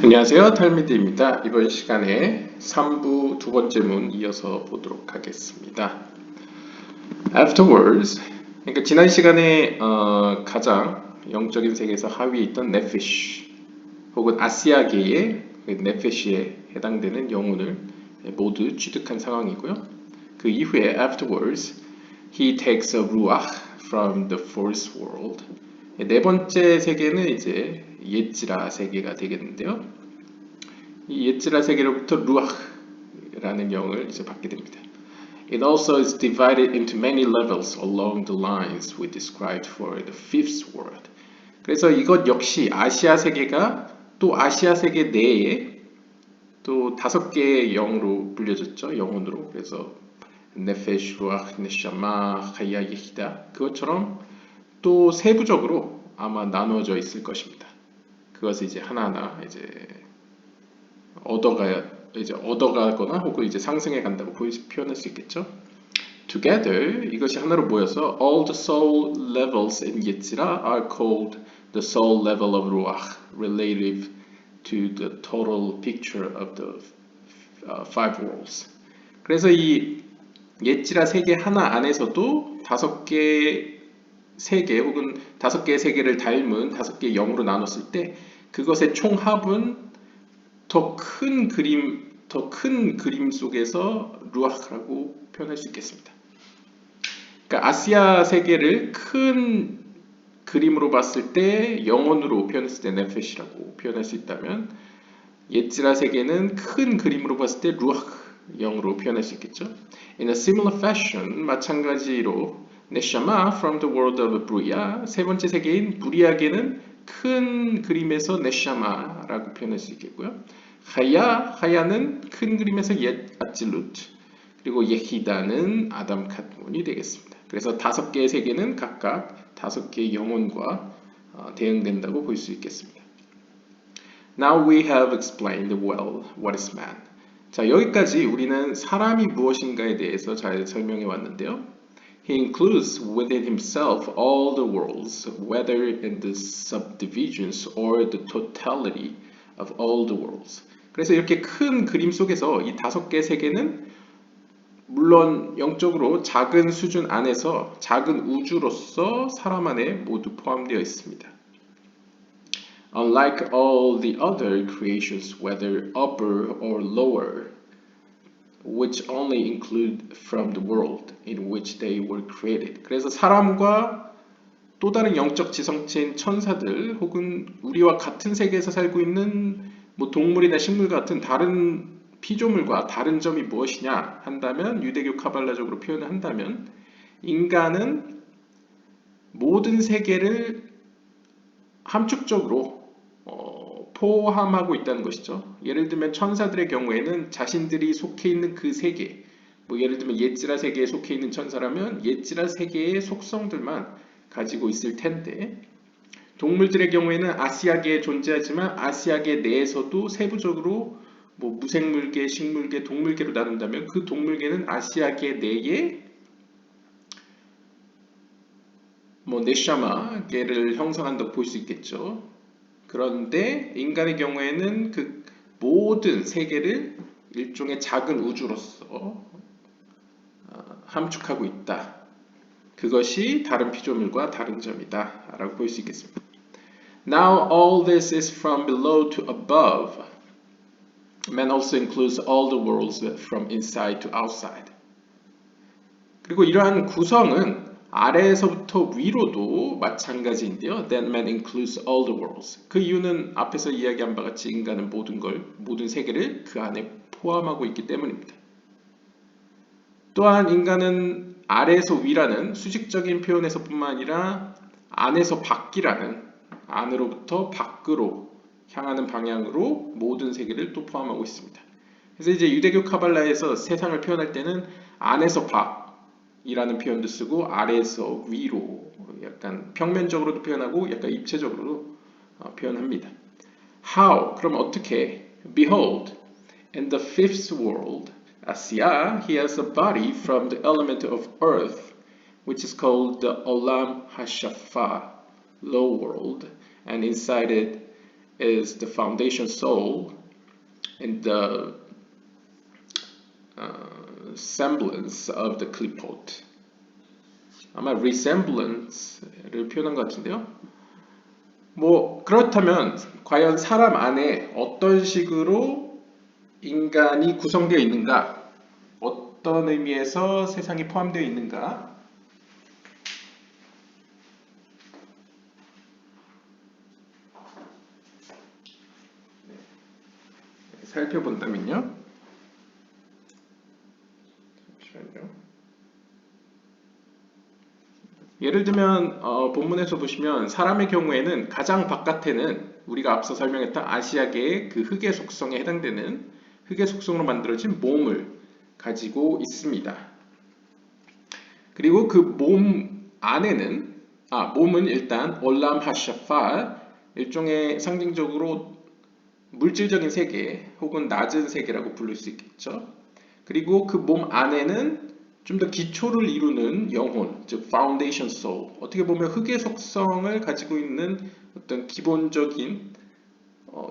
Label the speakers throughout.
Speaker 1: 안녕하세요. 탈미드입니다. 이번 시간에 3부 두 번째 문 이어서 보도록 하겠습니다. Afterwards, 그러니까 지난 시간에 가장 영적인 세계에서 하위에 있던 네피쉬 혹은 아시아계의 네피쉬에 해당되는 영혼을 모두 취득한 상황이고요. 그 이후에 Afterwards, he takes a ruach from the fourth world. 네 번째 세계는 이제 예지라 세계가 되겠는데요. 이 예지라 세계로부터 루아흐라는 영을 이제 받게 됩니다. It also is divided into many levels along the lines we described for the fifth world. 그래서 이것 역시 아시아 세계가 또 아시아 세계 내에 또 5개의 영으로 불려졌죠. 영혼으로. 그래서 네페시, 루아흐, 네샤마, 하야, 예히다. 그것처럼 또 세부적으로 아마 나누어져 있을 것입니다. 그것을 이제 하나하나 이제 얻어가거나 혹은 이제 상승해 간다고 표현할 수 있겠죠. Together 이것이 하나로 모여서 all the soul levels in 예지라 are called the soul level of ruach relative to the total picture of the five worlds. 그래서 이 예지라 세계 하나 안에서도 5개 세계 혹은 5개의 세계를 닮은 5개의 영으로 나눴을 때 그것의 총합은 더 큰 그림 속에서 루아흐라고 표현할 수 있겠습니다. 그러니까 아시아 세계를 큰 그림으로 봤을 때 영혼으로 표현했을 때 네페시라고 표현할 수 있다면 예지라 세계는 큰 그림으로 봤을 때 루아흐 영으로 표현할 수 있겠죠. In a similar fashion 마찬가지로 네샤마 from the world of 브루야 세 번째 세계인 브리아계는 큰 그림에서 네샤마라고 표현할 수 있겠고요. 하야는 큰 그림에서 옛 아찔루트 그리고 예히다는 아담 캇문이 되겠습니다. 그래서 5개의 세계는 각각 5개의 영혼과 대응된다고 볼 수 있겠습니다. Now we have explained well what is man. 자, 여기까지 우리는 사람이 무엇인가에 대해서 잘 설명해 왔는데요. He includes within himself all the worlds, whether in the subdivisions or the totality of all the worlds. 그래서 이렇게 큰 그림 속에서 이 5개의 세계는 물론 영적으로 작은 수준 안에서 작은 우주로서 사람 안에 모두 포함되어 있습니다. Unlike all the other creations, whether upper or lower, which only include from the world in which they were created. 그래서 사람과 또 다른 영적 지성체인 천사들 혹은 우리와 같은 세계에서 살고 있는 뭐 동물이나 식물 같은 다른 피조물과 다른 점이 무엇이냐 한다면 유대교 카발라적으로 표현을 한다면 인간은 모든 세계를 함축적으로 포함하고 있다는 것이죠. 예를 들면 천사들의 경우에는 자신들이 속해 있는 그 세계, 뭐 예를 들면 예지라 세계에 속해 있는 천사라면 예지라 세계의 속성들만 가지고 있을 텐데 동물들의 경우에는 아시아계에 존재하지만 아시아계 내에서도 세부적으로 뭐 무생물계, 식물계, 동물계로 나눈다면 그 동물계는 아시아계 내에 뭐 네샤마계를 형성한다고 볼 수 있겠죠. 그런데 인간의 경우에는 그 모든 세계를 일종의 작은 우주로서 함축하고 있다. 그것이 다른 피조물과 다른 점이다 라고 볼 수 있겠습니다. Now all this is from below to above. Man also includes all the worlds from inside to outside. 그리고 이러한 구성은 아래에서부터 위로도 마찬가지인데요. That man includes all the worlds. 그 이유는 앞에서 이야기한 바와 같이 인간은 모든 세계를 그 안에 포함하고 있기 때문입니다. 또한 인간은 아래에서 위라는 수직적인 표현에서뿐만 아니라 안에서 밖이라는 안으로부터 밖으로 향하는 방향으로 모든 세계를 또 포함하고 있습니다. 그래서 이제 유대교 카발라에서 세상을 표현할 때는 안에서 밖이라는 표현도 쓰고 아래에서 위로 약간 평면적으로도 표현하고 약간 입체적으로도 표현합니다. How? 그럼 어떻게? Behold, in the fifth world, Asya, he has a body from the element of earth, which is called the Olam Hashafa, low world, and inside it is the foundation soul and the semblance of the clipboard. 아마 resemblance를 표현한 것 같은데요. 뭐 그렇다면 과연 사람 안에 어떤 식으로 인간이 구성되어 있는가? 어떤 의미에서 세상이 포함되어 있는가? 살펴본다면요. 잠시만요. 예를 들면 본문에서 보시면 사람의 경우에는 가장 바깥에는 우리가 앞서 설명했던 아시아계의 그 흙의 속성에 해당되는 흙의 속성으로 만들어진 몸을 가지고 있습니다. 그리고 그 몸 안에는 몸은 일단 올람 하샤파 일종의 상징적으로 물질적인 세계 혹은 낮은 세계라고 부를 수 있겠죠. 그리고 그 몸 안에는 좀 더 기초를 이루는 영혼, 즉 foundation soul. 어떻게 보면 흙의 속성을 가지고 있는 어떤 기본적인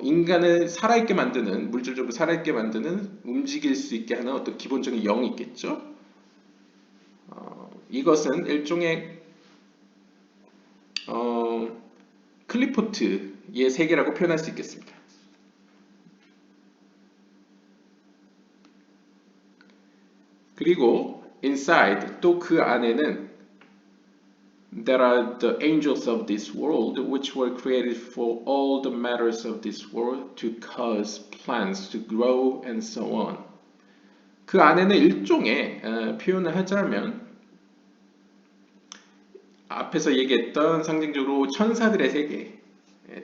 Speaker 1: 인간을 살아있게 만드는, 물질적으로 살아있게 만드는, 움직일 수 있게 하는 어떤 기본적인 영이 있겠죠. 이것은 일종의 클리포트의 세계라고 표현할 수 있겠습니다. 그리고 inside 또 그 안에는 there are the angels of this world which were created for all the matters of this world to cause plants to grow and so on. 그 안에는 일종의 표현을 하자면 앞에서 얘기했던 상징적으로 천사들의 세계,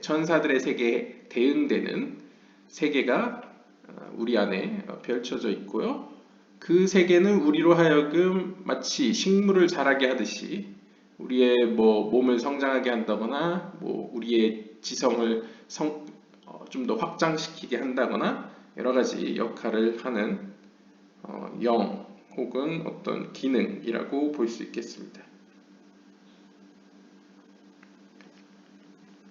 Speaker 1: 천사들의 세계에 대응되는 세계가 우리 안에 펼쳐져 있고요. 그 세계는 우리로 하여금 마치 식물을 자라게 하듯이 우리의 몸을 성장하게 한다거나 우리의 지성을 좀 더 확장시키게 한다거나 여러 가지 역할을 하는 영 혹은 어떤 기능이라고 볼 수 있겠습니다.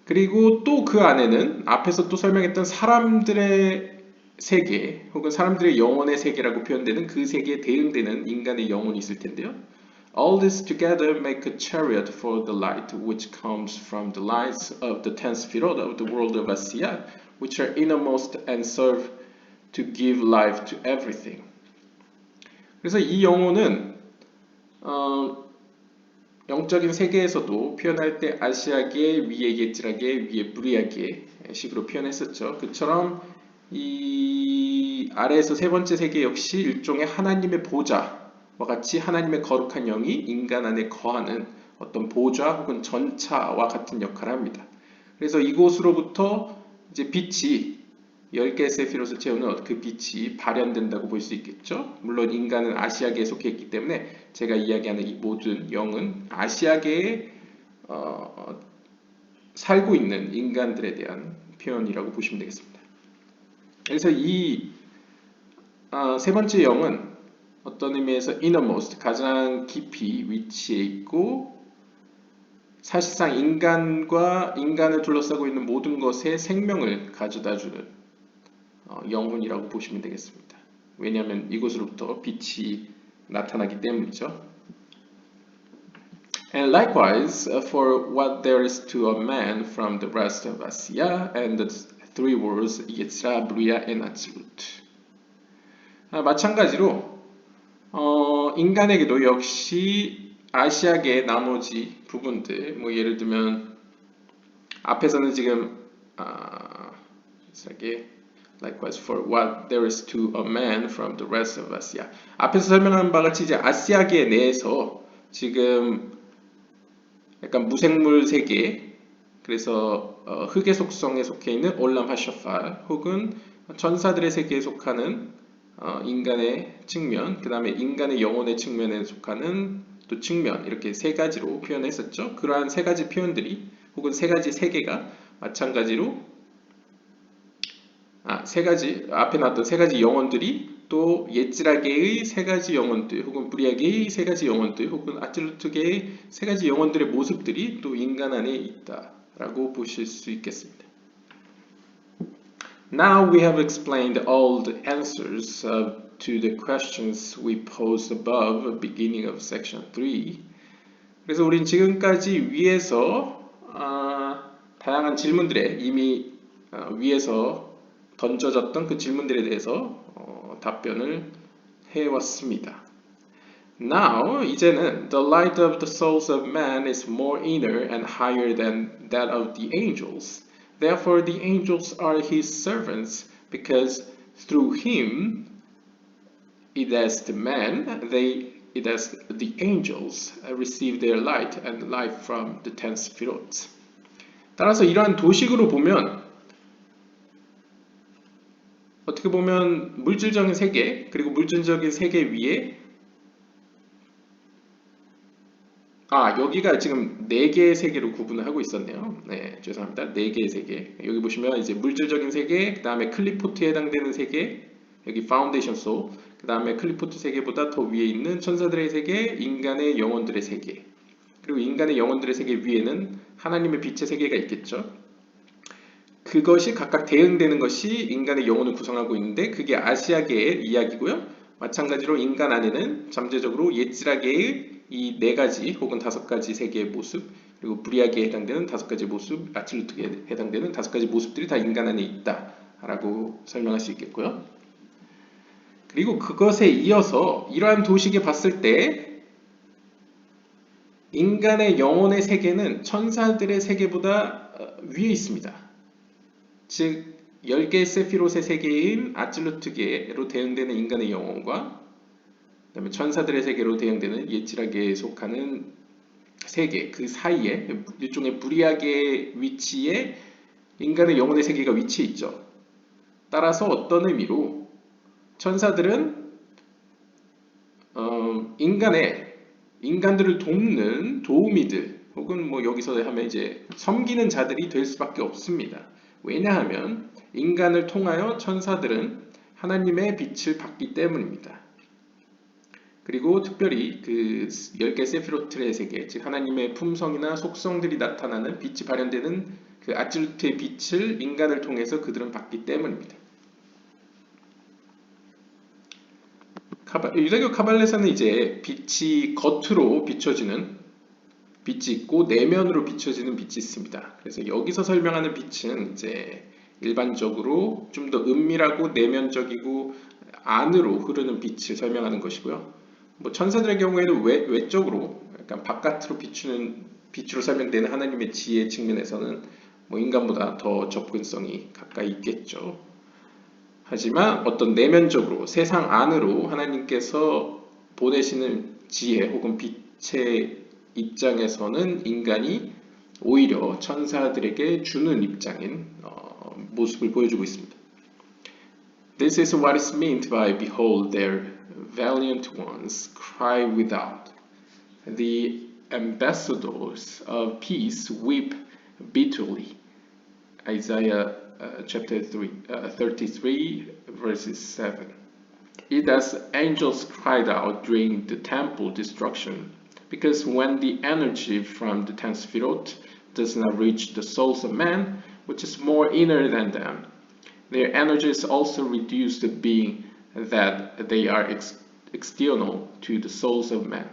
Speaker 1: 그리고 또 그 안에는 앞에서 또 설명했던 사람들의 세계 혹은 사람들의 영혼의 세계라고 표현되는 그 세계에 대응되는 인간의 영혼이 있을 텐데요. All this together make a chariot for the light which comes from the lights of the 10 sphirot of the world of Asiya which are innermost and serve to give life to everything. 그래서 이 영혼은 영적인 세계에서도 표현할 때 아시아계, 위에 예지라계, 위에 브리아계 식으로 표현했었죠. 그처럼 이 아래에서 세 번째 세계 역시 일종의 하나님의 보좌와 같이 하나님의 거룩한 영이 인간 안에 거하는 어떤 보좌 혹은 전차와 같은 역할을 합니다. 그래서 이곳으로부터 이제 빛이 10개의 세피롯을 채우는 그 빛이 발현된다고 볼 수 있겠죠. 물론 인간은 아시아계에 속해 있기 때문에 제가 이야기하는 이 모든 영은 아시아계에 살고 있는 인간들에 대한 표현이라고 보시면 되겠습니다. 그래서 이 세 번째 영은 어떤 의미에서 innermost, 가장 깊이 위치해 있고 사실상 인간을 둘러싸고 있는 모든 것에 생명을 가져다주는 영혼이라고 보시면 되겠습니다. 왜냐하면 이곳으로부터 빛이 나타나기 때문이죠. And likewise, for what there is to a man from the rest of Asiya and the three worlds, Yetzirah, Bria, and Atzilut. 마찬가지로 인간에게도 역시 아시아계의 나머지 부분들, 예를 들면 앞에서는 지금 Likewise, for what there is to a man from the rest of Asia. 앞에서 설명한 바와 같이 이제 아시아계 내에서 지금 약간 무생물 세계, 그래서 흙의 속성에 속해 있는 올람 하샤파 혹은 천사들의 세계에 속하는 인간의 측면, 그 다음에 인간의 영혼의 측면에 속하는 또 측면, 이렇게 세 가지로 표현했었죠. 그러한 세 가지 표현들이 혹은 세 가지 세계가 마찬가지로 세 가지 앞에 나왔던 세 가지 영혼들이 또 예지라계의 세 가지 영혼들 혹은 브리아계의 세 가지 영혼들 혹은 아틀루트계의 세 가지 영혼들의 모습들이 또 인간 안에 있다라고 보실 수 있겠습니다. Now we have explained all the answers to the questions we posed above, beginning of section 3. 그래서 우린 지금까지 위에서 다양한 질문들에 이미 위에서 던져졌던 그 질문들에 대해서 답변을 해왔습니다. Now, 이제는 the light of the souls of man is more inner and higher than that of the angels. Therefore, the angels are his servants, because through him, it as the man, it as the angels receive their light and life from the 10 Sefirot. 따라서 이러한 도식으로 보면 어떻게 보면 물질적인 세계 그리고 물질적인 세계 위에 여기가 지금 4개의 세계로 구분을 하고 있었네요. 네, 죄송합니다. 4개의 세계. 여기 보시면 이제 물질적인 세계, 그 다음에 클리포트에 해당되는 세계, 여기 파운데이션 소, 그 다음에 클리포트 세계보다 더 위에 있는 천사들의 세계, 인간의 영혼들의 세계, 그리고 인간의 영혼들의 세계 위에는 하나님의 빛의 세계가 있겠죠. 그것이 각각 대응되는 것이 인간의 영혼을 구성하고 있는데 그게 아시아계의 이야기고요. 마찬가지로 인간 안에는 잠재적으로 예지라계의 이 4가지 혹은 5가지 세계의 모습, 그리고 브리아계에 해당되는 5가지 모습, 아칠루트에 해당되는 5가지 모습들이 다 인간 안에 있다라고 설명할 수 있겠고요. 그리고 그것에 이어서 이러한 도식에 봤을 때 인간의 영혼의 세계는 천사들의 세계보다 위에 있습니다. 즉 10개의 세피롯의 세계인 아칠루트계로 대응되는 인간의 영혼과 그 다음에 천사들의 세계로 대응되는 예지라계에 속하는 세계, 그 사이에 일종의 브리아계의 위치에 인간의 영혼의 세계가 위치해 있죠. 따라서 어떤 의미로 천사들은 인간들을 돕는 도우미들 혹은 뭐 여기서 하면 이제 섬기는 자들이 될 수밖에 없습니다. 왜냐하면 인간을 통하여 천사들은 하나님의 빛을 받기 때문입니다. 그리고 특별히 그 10개 세피로트의 세계, 즉 하나님의 품성이나 속성들이 나타나는 빛이 발현되는 그 아칠루트의 빛을 인간을 통해서 그들은 받기 때문입니다. 유대교 카발레사는 이제 빛이 겉으로 비춰지는 빛이 있고 내면으로 비춰지는 빛이 있습니다. 그래서 여기서 설명하는 빛은 이제 일반적으로 좀 더 은밀하고 내면적이고 안으로 흐르는 빛을 설명하는 것이고요. 뭐 천사들의 경우에는 외적으로 약간 바깥으로 비추는 빛으로 설명되는 하나님의 지혜 측면에서는 뭐 인간보다 더 접근성이 가까이 있겠죠. 하지만 어떤 내면적으로 세상 안으로 하나님께서 보내시는 지혜 혹은 빛의 입장에서는 인간이 오히려 천사들에게 주는 입장인 모습을 보여주고 있습니다. This is what is meant by behold their valiant ones cry without. The ambassadors of peace weep bitterly. Isaiah chapter 33 verses 7. It as angels cried out during the temple destruction, because when the energy from the 10 Sefirot does not reach the souls of man, which is more inner than them, their energy is also reduced to being that they are external to the souls of man.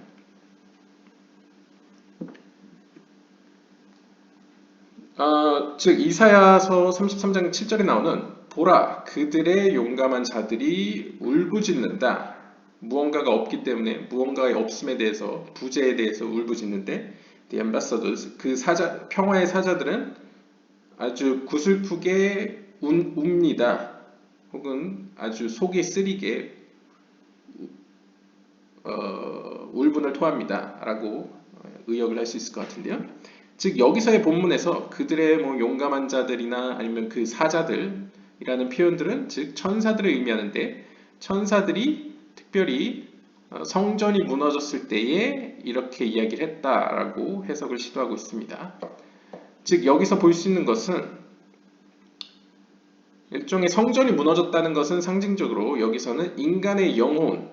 Speaker 1: 즉 이사야서 33장 7절에 나오는 보라 그들의 용감한 자들이 울부짖는다. 무언가가 없기 때문에 무언가의 없음에 대해서 부재에 대해서 울부짖는데 the ambassadors 그 평화의 사자들은 아주 구슬프게 웁니다. 혹은 아주 속이 쓰리게 울분을 토합니다. 라고 의역을 할 수 있을 것 같은데요. 즉 여기서의 본문에서 그들의 뭐 용감한 자들이나 아니면 그 사자들이라는 표현들은 즉 천사들을 의미하는데 천사들이 특별히 성전이 무너졌을 때에 이렇게 이야기를 했다라고 해석을 시도하고 있습니다. 즉 여기서 볼 수 있는 것은 일종의 성전이 무너졌다는 것은 상징적으로 여기서는 인간의 영혼으로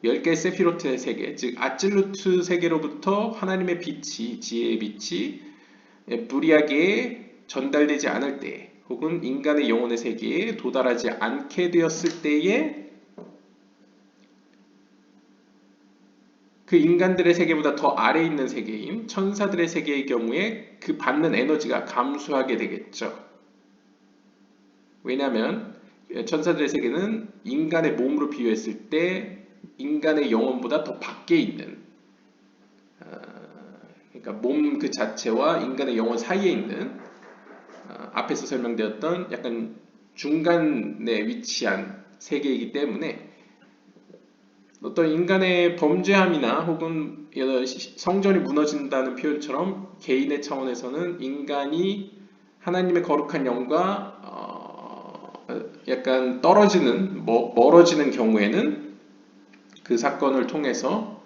Speaker 1: 10개의 세피로트의 세계, 즉 아칠루트 세계로부터 하나님의 빛이, 지혜의 빛이 브리아계에 전달되지 않을 때 혹은 인간의 영혼의 세계에 도달하지 않게 되었을 때에 그 인간들의 세계보다 더 아래에 있는 세계인 천사들의 세계의 경우에 그 받는 에너지가 감소하게 되겠죠. 왜냐하면 천사들의 세계는 인간의 몸으로 비유했을 때 인간의 영혼보다 더 밖에 있는, 그러니까 몸 그 자체와 인간의 영혼 사이에 있는, 앞에서 설명되었던 약간 중간에 위치한 세계이기 때문에 어떤 인간의 범죄함이나 혹은 성전이 무너진다는 표현처럼 개인의 차원에서는 인간이 하나님의 거룩한 영과 약간 떨어지는, 멀어지는 경우에는 그 사건을 통해서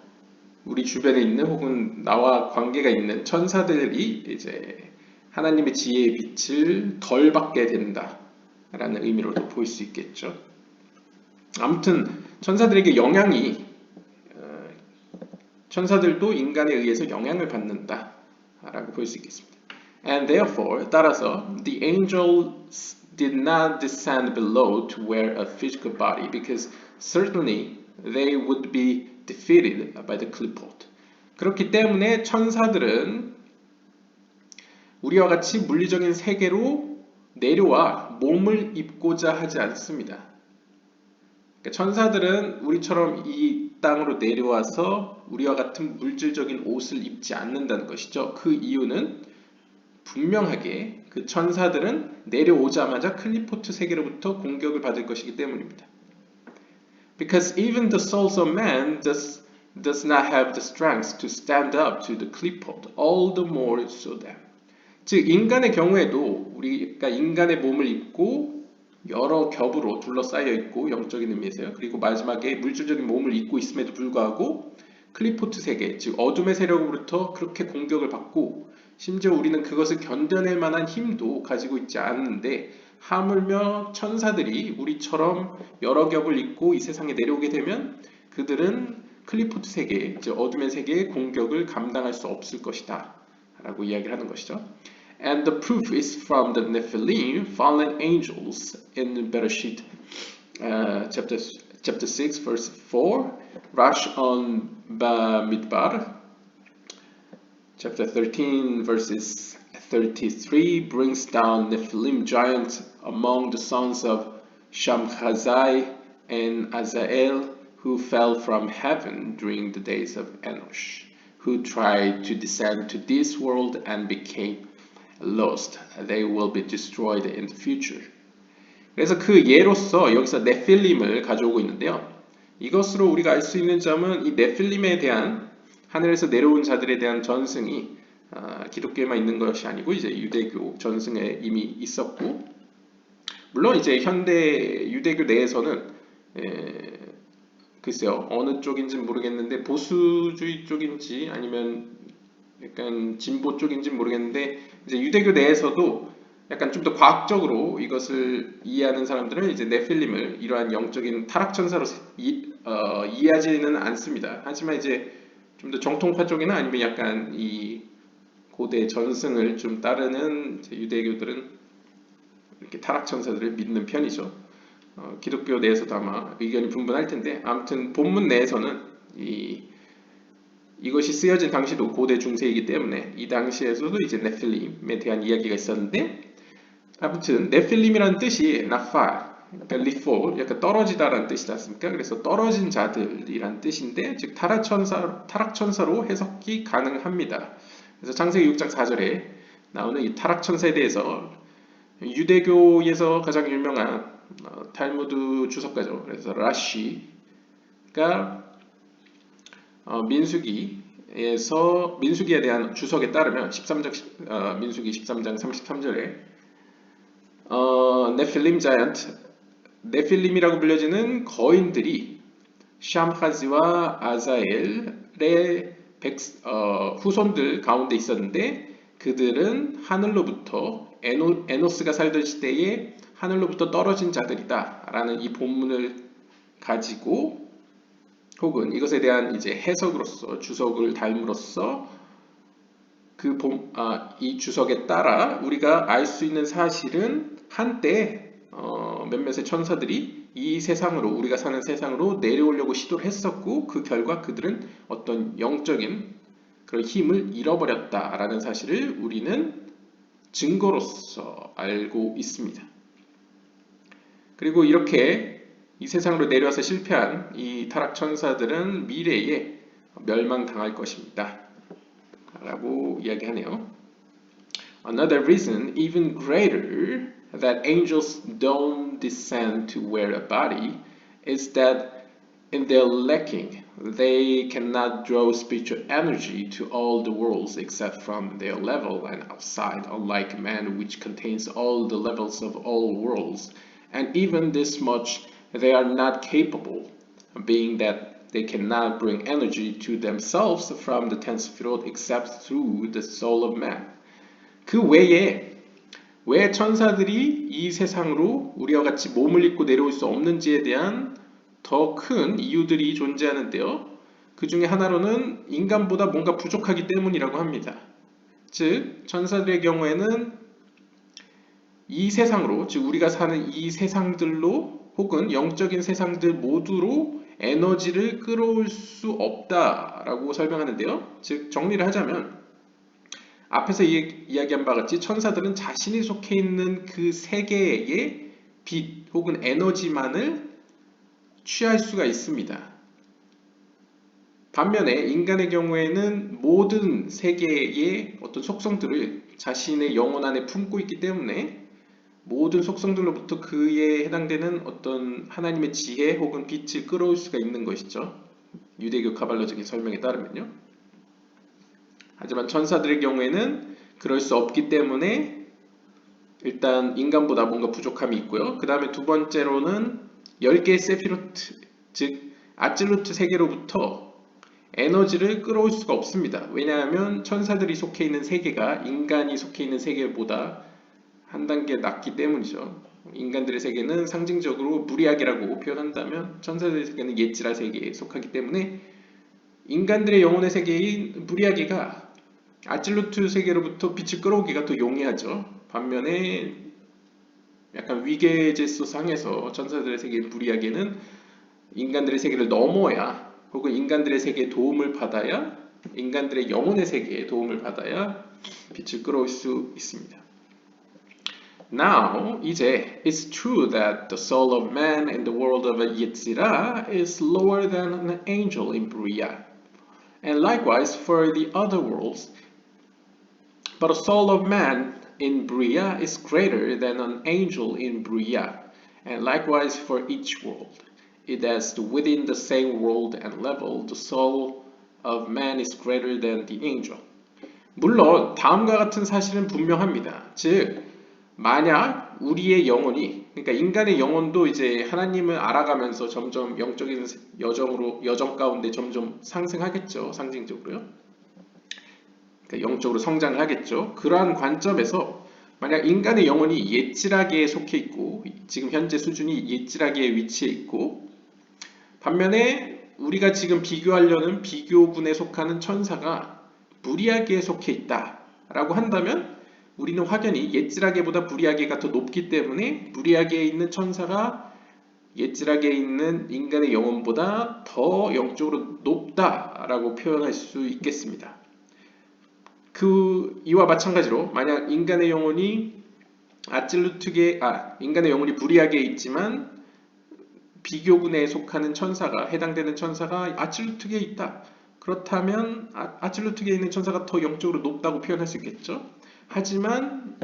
Speaker 1: 우리 주변에 있는 혹은 나와 관계가 있는 천사들이 이제 하나님의 지혜의 빛을 덜 받게 된다라는 의미로도 볼 수 있겠죠. 아무튼 천사들에게 영향이 천사들도 인간에 의해서 영향을 받는다라고 볼 수 있겠습니다. And therefore, 따라서 the angels did not descend below to wear a physical body because certainly they would be defeated by the clipboard. 그렇기 때문에 천사들은 우리와 같이 물리적인 세계로 내려와 몸을 입고자 하지 않습니다. 그러니까 천사들은 우리처럼 이 땅으로 내려와서 우리와 같은 물질적인 옷을 입지 않는다는 것이죠. 그 이유는 분명하게 그 천사들은 내려오자마자 클리포트 세계로부터 공격을 받을 것이기 때문입니다. Because even the souls of man does not have the strength to stand up to the clipboard, all the more so them. 즉 인간의 경우에도 우리가 인간의 몸을 입고 여러 겹으로 둘러싸여 있고 영적인 의미에서요. 그리고 마지막에 물질적인 몸을 입고 있음에도 불구하고 클리포트 세계, 즉 어둠의 세력으로부터 그렇게 공격을 받고 심지어 우리는 그것을 견뎌낼 만한 힘도 가지고 있지 않은데 하물며 천사들이 우리처럼 여러 겹을 입고 이 세상에 내려오게 되면 그들은 클리포트 세계, 즉 어둠의 세계의 공격을 감당할 수 없을 것이다 라고 이야기를 하는 것이죠. And the proof is from the Nephilim, fallen angels, in Bereshit chapter 6, verse 4, Rash on Bamidbar, chapter 13, verses 33, brings down Nephilim giants among the sons of Shamchazai and Azael, who fell from heaven during the days of Enosh, who tried to descend to this world and became lost. They will be destroyed in the future. 그래서 그 예로서 여기서 네필림을 가져오고 있는데요. 이것으로 우리가 알 수 있는 점은 이 네필림에 대한 하늘에서 내려온 자들에 대한 전승이 기독교에만 있는 것이 아니고 이제 유대교 전승에 이미 있었고, 물론 이제 현대 유대교 내에서는 글쎄요 어느 쪽인지는 모르겠는데 보수주의 쪽인지 아니면 약간 진보 쪽인지 모르겠는데 이제 유대교 내에서도 약간 좀 더 과학적으로 이것을 이해하는 사람들은 이제 네필림을 이러한 영적인 타락천사로 이해하지는 않습니다. 하지만 이제 좀 더 정통파 쪽이나 아니면 약간 이 고대 전승을 좀 따르는 유대교들은 이렇게 타락천사들을 믿는 편이죠. 기독교 내에서도 아마 의견이 분분할 텐데 아무튼 본문 내에서는 이것이 쓰여진 당시도 고대 중세이기 때문에 이 당시에서도 이제 네필림에 대한 이야기가 있었는데, 아무튼 네필림이라는 뜻이 나팔, 그러니까 리폴, 약간 떨어지다라는 뜻이지 않습니까? 그래서 떨어진 자들이란 뜻인데, 즉 타락천사로 해석이 가능합니다. 그래서 창세기 6장 4절에 나오는 이 타락천사에 대해서 유대교에서 가장 유명한 탈무드 주석가죠. 그래서 라시가 민수기에 대한 주석에 따르면 민수기 13장 33절에 네필림 자이언트, 네필림이라고 불려지는 거인들이 샴하즈와 아자엘의 후손들 가운데 있었는데 그들은 하늘로부터 에노스가 살던 시대에 하늘로부터 떨어진 자들이다 라는 이 본문을 가지고 혹은 이것에 대한 이제 해석으로서 주석을 닮으로써 이 주석에 따라 우리가 알 수 있는 사실은 한때 몇몇의 천사들이 이 세상으로 우리가 사는 세상으로 내려오려고 시도를 했었고 그 결과 그들은 어떤 영적인 그런 힘을 잃어버렸다라는 사실을 우리는 증거로서 알고 있습니다. 그리고 이렇게 이 세상으로 내려와서 실패한 이 타락 천사들은 미래에 멸망당할 것입니다. 라고 이야기하네요. Another reason, even greater, that angels don't descend to wear a body is that in their lacking, they cannot draw spiritual energy to all the worlds except from their level and outside, unlike man, which contains all the levels of all worlds. And even this much, they are not capable, being that they cannot bring energy to themselves from the ten Sefirot except through the soul of man. 그 외에 왜 천사들이 이 세상으로 우리와 같이 몸을 입고 내려올 수 없는지에 대한 더 큰 이유들이 존재하는데요. 그 중에 하나로는 인간보다 뭔가 부족하기 때문이라고 합니다. 즉, 천사들의 경우에는 이 세상으로, 즉 우리가 사는 이 세상들로 혹은 영적인 세상들 모두로 에너지를 끌어올 수 없다라고 설명하는데요. 즉, 정리를 하자면 앞에서 이야기한 바와 같이 천사들은 자신이 속해 있는 그 세계의 빛 혹은 에너지만을 취할 수가 있습니다. 반면에 인간의 경우에는 모든 세계의 어떤 속성들을 자신의 영혼 안에 품고 있기 때문에 모든 속성들로부터 그에 해당되는 어떤 하나님의 지혜 혹은 빛을 끌어올 수가 있는 것이죠. 유대교 카발라적인 설명에 따르면요. 하지만 천사들의 경우에는 그럴 수 없기 때문에 일단 인간보다 뭔가 부족함이 있고요. 그 다음에 두 번째로는 10개의 세피로트, 즉 아찔루트 세계로부터 에너지를 끌어올 수가 없습니다. 왜냐하면 천사들이 속해 있는 세계가 인간이 속해 있는 세계보다 한 단계 낮기 때문이죠. 인간들의 세계는 상징적으로 무리학이라고 표현한다면 천사들의 세계는 예지라 세계에 속하기 때문에 인간들의 영혼의 세계인 무리아기가 아찔루트 세계로부터 빛을 끌어오기가 더 용이하죠. 반면에 약간 위계질서 상에서 천사들의 세계인 무리아기는 인간들의 세계를 넘어야 혹은 인간들의 세계에 도움을 받아야 인간들의 영혼의 세계에 도움을 받아야 빛을 끌어올 수 있습니다. Now, 이제 it's true that the soul of man in the world of Yetzirah is lower than an angel in Bria. And likewise for the other worlds. But the soul of man in Bria is greater than an angel in Bria, and likewise for each world. It is within the same world and level, the soul of man is greater than the angel. 물론 다음과 같은 사실은 분명합니다. 즉, 만약 우리의 영혼이, 그러니까 인간의 영혼도 이제 하나님을 알아가면서 점점 영적인 여정 가운데 점점 상승하겠죠. 상징적으로요. 그러니까 영적으로 성장을 하겠죠. 그러한 관점에서 만약 인간의 영혼이 예지라계에 속해 있고 지금 현재 수준이 예지라계에 위치해 있고 반면에 우리가 지금 비교하려는 비교군에 속하는 천사가 무리아계에 속해 있다라고 한다면 우리는 확연히 예지라계보다 무리아계가 더 높기 때문에 무리아계에 있는 천사가 예지라계에 있는 인간의 영혼보다 더 영적으로 높다라고 표현할 수 있겠습니다. 이와 마찬가지로 만약 인간의 영혼이 인간의 영혼이 무리아계에 있지만 비교군에 속하는 천사가 해당되는 천사가 아찔루트계에 있다. 그렇다면 아찔루트계에 있는 천사가 더 영적으로 높다고 표현할 수 있겠죠. 하지만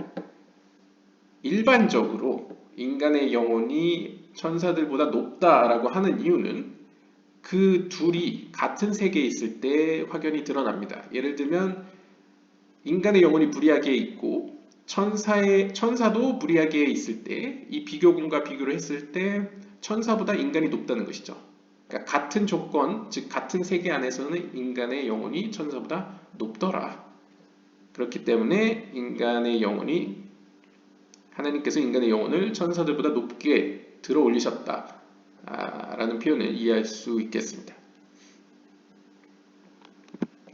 Speaker 1: 일반적으로 인간의 영혼이 천사들보다 높다라고 하는 이유는 그 둘이 같은 세계에 있을 때 확연히 드러납니다. 예를 들면 인간의 영혼이 무리아계에 있고 천사도 무리아계에 있을 때 이 비교군과 비교를 했을 때 천사보다 인간이 높다는 것이죠. 그러니까 같은 조건, 즉 같은 세계 안에서는 인간의 영혼이 천사보다 높더라. 그렇기 때문에 하나님께서 인간의 영혼을 천사들보다 높게 들어 올리셨다 라는 표현을 이해할 수 있겠습니다.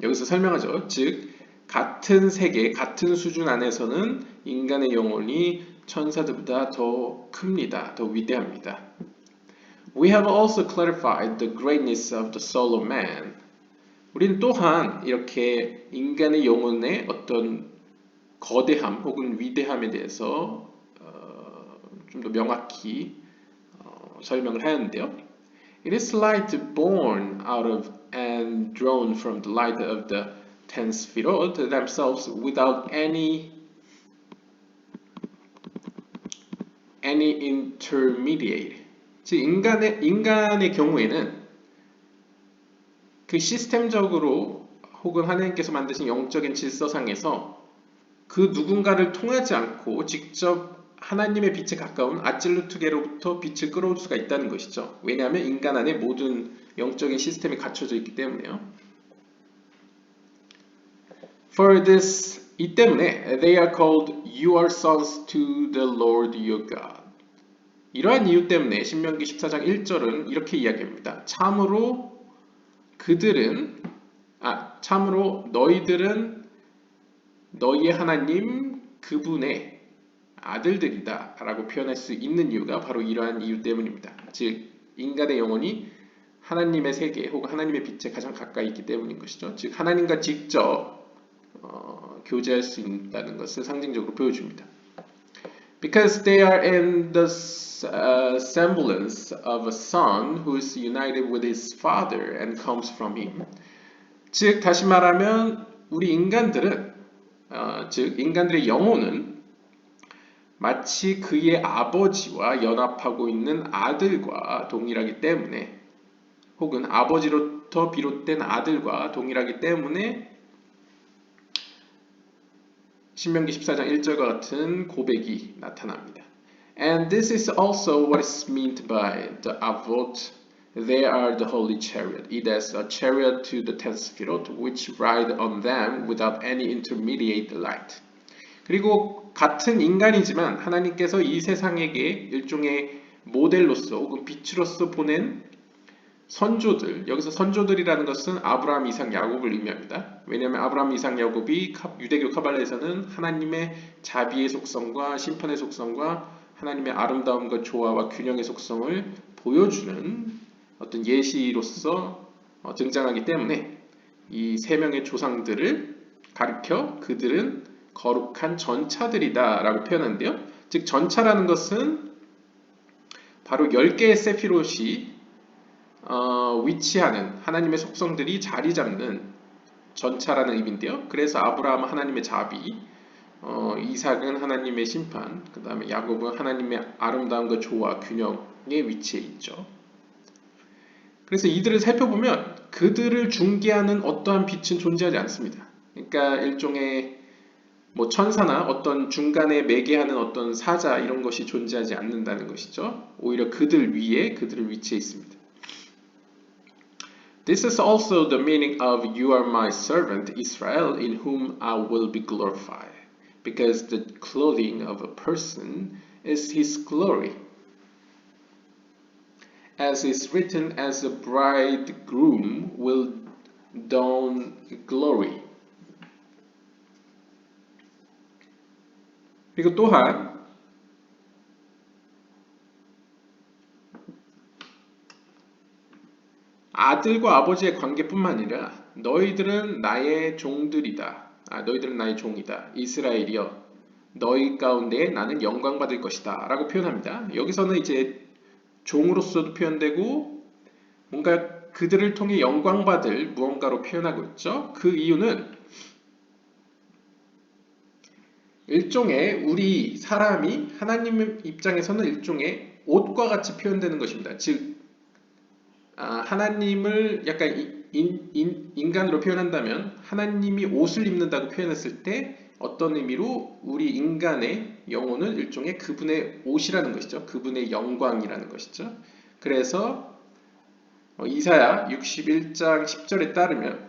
Speaker 1: 여기서 설명하죠. 즉 같은 세계, 같은 수준 안에서는 인간의 영혼이 천사들보다 더 큽니다. 더 위대합니다. We have also clarified the greatness of the soul of man. 우리는 또한 이렇게 인간의 영혼의 어떤 거대함 혹은 위대함에 대해서 좀 더 명확히 설명을 하였는데요. It is light born out of and drawn from the light of the ten sefirot themselves without any intermediate. 즉 인간의 경우에는 그 시스템적으로 혹은 하나님께서 만드신 영적인 질서상에서 그 누군가를 통하지 않고 직접 하나님의 빛에 가까운 아찔루트계로부터 빛을 끌어올 수가 있다는 것이죠. 왜냐하면 인간 안에 모든 영적인 시스템이 갖춰져 있기 때문에요. For this, 이 때문에 they are called your sons to the Lord your God. 이러한 이유 때문에 신명기 14장 1절은 이렇게 이야기합니다. 참으로 너희들은 너희의 하나님 그분의 아들들이다 라고 표현할 수 있는 이유가 바로 이러한 이유 때문입니다. 즉 인간의 영혼이 하나님의 세계 혹은 하나님의 빛에 가장 가까이 있기 때문인 것이죠. 즉 하나님과 직접 교제할 수 있다는 것을 상징적으로 보여줍니다. Because they are in the semblance of a son who is united with his father and comes from him. 즉 다시 말하면 우리 인간들은 즉 인간들의 영혼은 마치 그의 아버지와 연합하고 있는 아들과 동일하기 때문에 혹은 아버지로부터 비롯된 아들과 동일하기 때문에 신명기 14장 1절과 같은 고백이 나타납니다. And this is also what is meant by the avot. They are the holy chariot. It is a chariot to the ten sefirot which ride on them without any intermediate light. 그리고 같은 인간이지만 하나님께서 이 세상에게 일종의 모델로서 혹은 빛으로서 보낸 선조들, 여기서 선조들이라는 것은 아브라함, 이삭, 야곱을 의미합니다. 왜냐하면 아브라함, 이삭, 야곱이 유대교 카발라에서는 하나님의 자비의 속성과 심판의 속성과 하나님의 아름다움과 조화와 균형의 속성을 보여주는 어떤 예시로서 등장하기 때문에 이 세 명의 조상들을 가리켜 그들은 거룩한 전차들이다 라고 표현하는데요. 즉 전차라는 것은 바로 10개의 세피롯이 위치하는 하나님의 속성들이 자리 잡는 전차라는 의미인데요. 그래서 아브라함은 하나님의 자비, 이삭은 하나님의 심판, 그 다음에 야곱은 하나님의 아름다움과 조화, 균형에 위치해 있죠. 그래서 이들을 살펴보면 그들을 중개하는 어떠한 빛은 존재하지 않습니다. 그러니까 일종의 천사나 어떤 중간에 매개하는 어떤 사자 이런 것이 존재하지 않는다는 것이죠. 오히려 그들 위에 그들을 위치해 있습니다. This is also the meaning of you are my servant Israel in whom I will be glorified. Because the clothing of a person is his glory. As is written, as a bridegroom will don glory. 그리고 또한 아들과 아버지의 관계뿐만 아니라 너희들은 나의 종들이다. 너희들은 나의 종이다. 이스라엘이여 너희 가운데 나는 영광 받을 것이다 라고 표현합니다. 여기서는 이제 종으로서도 표현되고 뭔가 그들을 통해 영광 받을 무언가로 표현하고 있죠. 그 이유는 일종의 우리 사람이 하나님 입장에서는 일종의 옷과 같이 표현되는 것입니다. 즉 하나님을 약간 인간으로 표현한다면 하나님이 옷을 입는다고 표현했을 때 어떤 의미로 우리 인간의 영혼은 일종의 그분의 옷이라는 것이죠. 그분의 영광이라는 것이죠. 그래서 이사야 61장 10절에 따르면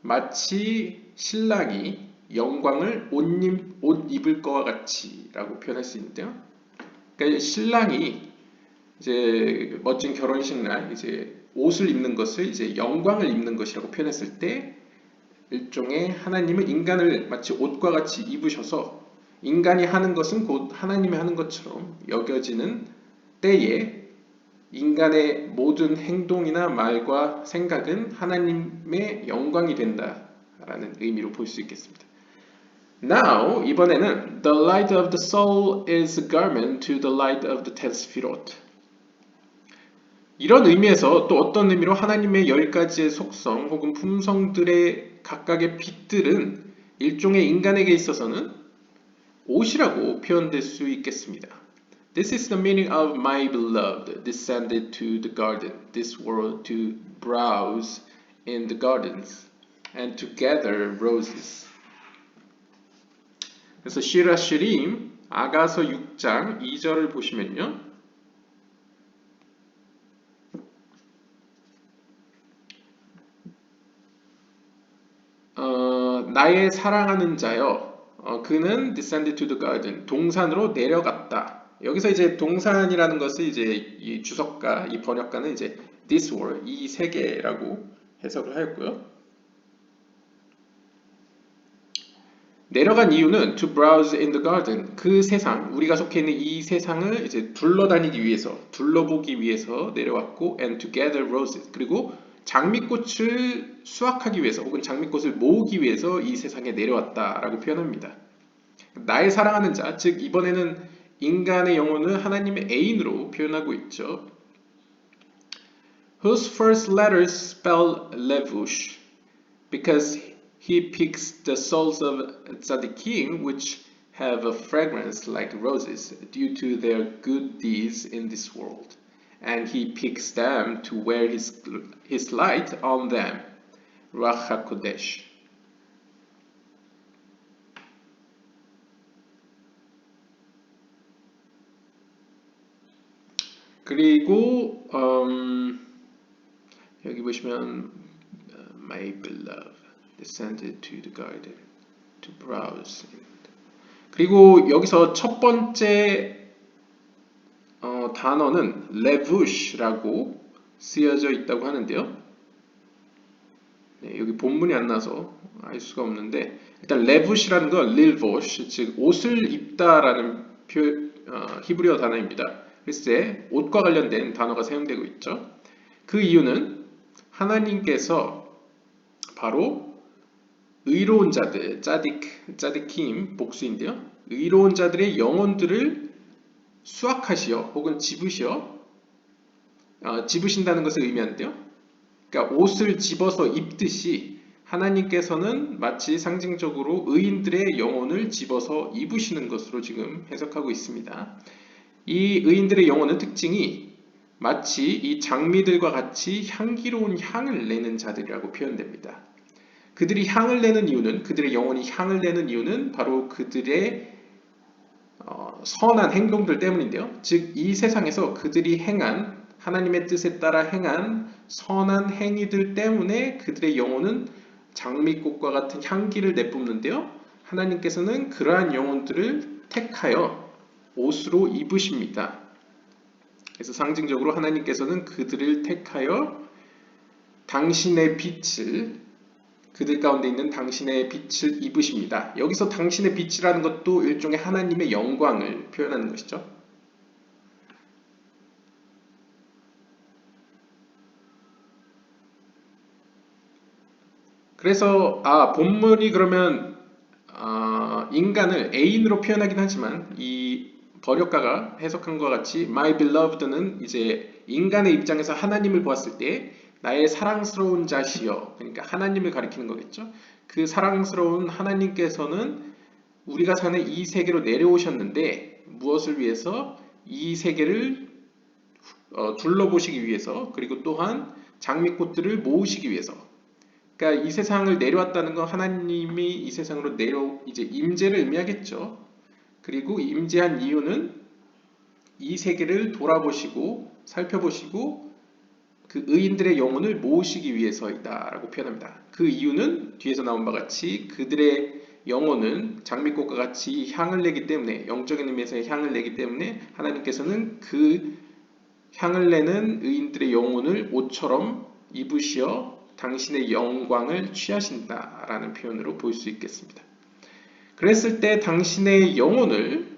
Speaker 1: 마치 신랑이 영광을 옷 입을 것과 같이 라고 표현할 수 있는데요. 그러니까 신랑이 이제 멋진 결혼식 날 이제 옷을 입는 것을 이제 영광을 입는 것이라고 표현했을 때 일종의 하나님은 인간을 마치 옷과 같이 입으셔서 인간이 하는 것은 곧 하나님이 하는 것처럼 여겨지는 때에 인간의 모든 행동이나 말과 생각은 하나님의 영광이 된다라는 의미로 볼 수 있겠습니다. Now, 이번에는 The light of the soul is a garment to the light of the ten sefirot. 이런 의미에서 또 어떤 의미로 하나님의 10가지의 속성 혹은 품성들의 각각의 빛들은 일종의 인간에게 있어서는 옷이라고 표현될 수 있겠습니다. This is the meaning of my beloved descended to the garden, this world to browse in the gardens and to gather roses. 그래서 시라시림 아가서 6장 2절을 보시면요. 나의 사랑하는 자여 그는 descended to the garden 동산으로 내려갔다. 여기서 이제 동산이라는 것을 이제 이 주석가, 이 번역가는 이제 this world, 이 세계라고 해석을 하였고요. 내려간 이유는 to browse in the garden, 그 세상, 우리가 속해 있는 이 세상을 이제 둘러다니기 위해서, 둘러보기 위해서 내려왔고 and to gather roses, 그리고 장미꽃을 수확하기 위해서 혹은 장미꽃을 모으기 위해서 이 세상에 내려왔다라고 표현합니다. 나의 사랑하는 자, 즉 이번에는 인간의 영혼을 하나님의 애인으로 표현하고 있죠. Whose first letters spell levush, because he picks the souls of tzaddikim which have a fragrance like roses due to their good deeds in this world. And he picks them to wear his light on them. Ruach HaKodesh. 그리고 여기 보시면 my beloved descended to the garden to browse. 그리고 여기서 첫 번째 단어는 levush라고 쓰여져 있다고 하는데요. 네, 여기 본문이 안 나서 알 수가 없는데 일단 levush라는 건 lilvosh, 즉 옷을 입다라는 히브리어 단어입니다. 글쎄 옷과 관련된 단어가 사용되고 있죠. 그 이유는 하나님께서 바로 의로운 자들, 짜디킴 복수인데요. 의로운 자들의 영혼들을 수확하시어 혹은 집으시어 집으신다는 것을 의미하는데요. 그러니까 옷을 집어서 입듯이 하나님께서는 마치 상징적으로 의인들의 영혼을 집어서 입으시는 것으로 지금 해석하고 있습니다. 이 의인들의 영혼의 특징이 마치 이 장미들과 같이 향기로운 향을 내는 자들이라고 표현됩니다. 그들이 향을 내는 이유는, 그들의 영혼이 향을 내는 이유는 바로 그들의 선한 행동들 때문인데요. 즉 이 세상에서 그들이 행한 하나님의 뜻에 따라 행한 선한 행위들 때문에 그들의 영혼은 장미꽃과 같은 향기를 내뿜는데요. 하나님께서는 그러한 영혼들을 택하여 옷으로 입으십니다. 그래서 상징적으로 하나님께서는 그들을 택하여 당신의 빛을, 그들 가운데 있는 당신의 빛을 입으십니다. 여기서 당신의 빛이라는 것도 일종의 하나님의 영광을 표현하는 것이죠. 그래서 본문이 그러면 인간을 애인으로 표현하긴 하지만 이 번역가가 해석한 것 같이 My beloved는 이제 인간의 입장에서 하나님을 보았을 때 나의 사랑스러운 자시여, 그러니까 하나님을 가리키는 거겠죠. 그 사랑스러운 하나님께서는 우리가 사는 이 세계로 내려오셨는데 무엇을 위해서? 이 세계를 둘러보시기 위해서, 그리고 또한 장미꽃들을 모으시기 위해서. 그러니까 이 세상을 내려왔다는 건 하나님이 이 세상으로 이제 임재를 의미하겠죠. 그리고 임재한 이유는 이 세계를 돌아보시고 살펴보시고 그 의인들의 영혼을 모으시기 위해서이다라고 표현합니다. 그 이유는 뒤에서 나온 바 같이 그들의 영혼은 장미꽃과 같이 향을 내기 때문에, 영적인 의미에서의 향을 내기 때문에 하나님께서는 그 향을 내는 의인들의 영혼을 옷처럼 입으시어 당신의 영광을 취하신다라는 표현으로 볼 수 있겠습니다. 그랬을 때 당신의 영혼을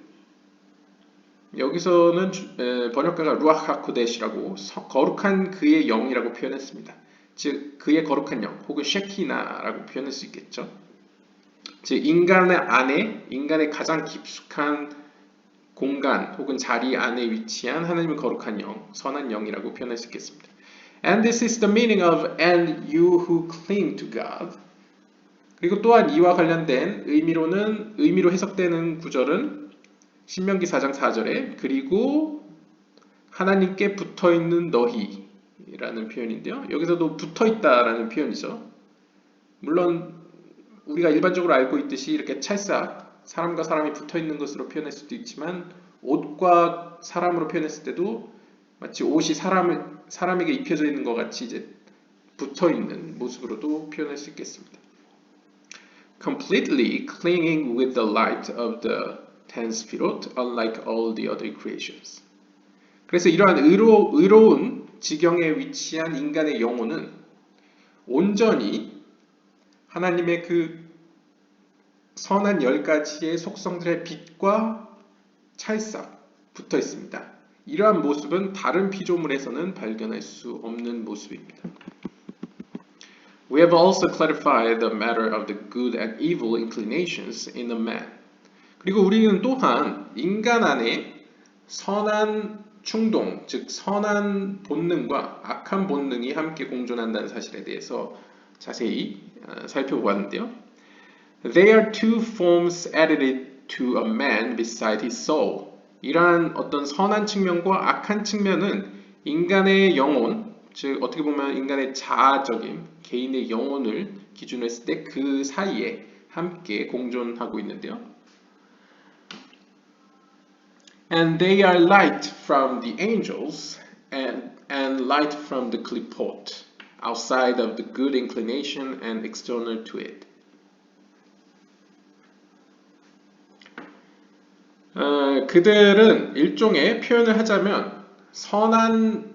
Speaker 1: 여기서는 번역가가 루아흐 하코데시라고 거룩한 그의 영이라고 표현했습니다. 즉 그의 거룩한 영 혹은 셰키나라고 표현할 수 있겠죠. 즉 인간의 안에 인간의 가장 깊숙한 공간 혹은 자리 안에 위치한 하나님의 거룩한 영, 선한 영이라고 표현할 수 있겠습니다. And this is the meaning of and you who cling to God. 그리고 또한 이와 관련된 의미로 해석되는 구절은 신명기 4장 4절에 그리고 하나님께 붙어있는 너희라는 표현인데요. 여기서도 붙어있다라는 표현이죠. 물론 우리가 일반적으로 알고 있듯이 이렇게 찰싹 사람과 사람이 붙어있는 것으로 표현할 수도 있지만 옷과 사람으로 표현했을 때도 마치 옷이 사람에게 입혀져 있는 것 같이 이제 붙어있는 모습으로도 표현할 수 있겠습니다. Completely clinging with the light of the ten Sefirot, unlike all the other creations. 그래서 이러한 의로운 지경에 위치한 인간의 영혼은 온전히 하나님의 그 선한 10가지의 속성들의 빛과 찰싹 붙어 있습니다. 이러한 모습은 다른 피조물에서는 발견할 수 없는 모습입니다. We have also clarified the matter of the good and evil inclinations in a man. 그리고 우리는 또한 인간 안에 선한 충동, 즉 선한 본능과 악한 본능이 함께 공존한다는 사실에 대해서 자세히 살펴보았는데요. They are two forms added to a man beside his soul. 이러한 어떤 선한 측면과 악한 측면은 인간의 영혼, 즉 어떻게 보면 인간의 자아적인 개인의 영혼을 기준으로 했을 때 그 사이에 함께 공존하고 있는데요. And they are light from the angels and light from the klipot, outside of the good inclination and external to it. 그들은 일종의 표현을 하자면 선한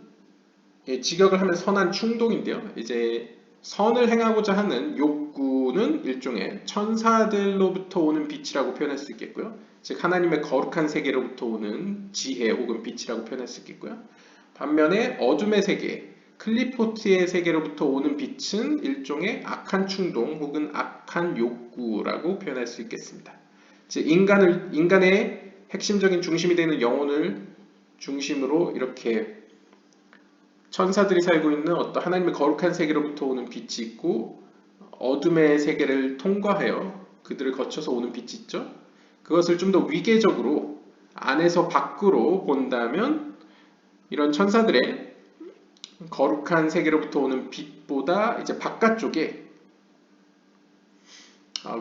Speaker 1: 직역을 하면 선한 충동인데요. 이제 선을 행하고자 하는 욕구는 일종의 천사들로부터 오는 빛이라고 표현할 수 있겠고요. 즉 하나님의 거룩한 세계로부터 오는 지혜 혹은 빛이라고 표현할 수 있겠고요. 반면에 어둠의 세계, 클리포트의 세계로부터 오는 빛은 일종의 악한 충동 혹은 악한 욕구라고 표현할 수 있겠습니다. 즉 인간의 핵심적인 중심이 되는 영혼을 중심으로 이렇게 천사들이 살고 있는 어떤 하나님의 거룩한 세계로부터 오는 빛이 있고 어둠의 세계를 통과하여 그들을 거쳐서 오는 빛이 있죠. 그것을 좀 더 위계적으로 안에서 밖으로 본다면 이런 천사들의 거룩한 세계로부터 오는 빛보다 이제 바깥쪽에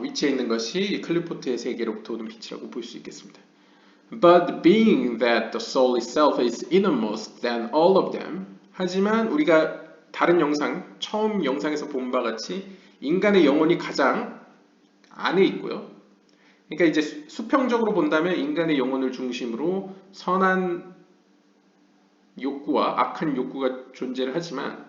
Speaker 1: 위치해 있는 것이 클리포트의 세계로부터 오는 빛이라고 볼 수 있겠습니다. But being that the soul itself is innermost than all of them, 하지만 우리가 다른 영상, 처음 영상에서 본 바 같이 인간의 영혼이 가장 안에 있고요. 그러니까 이제 수평적으로 본다면 인간의 영혼을 중심으로 선한 욕구와 악한 욕구가 존재를 하지만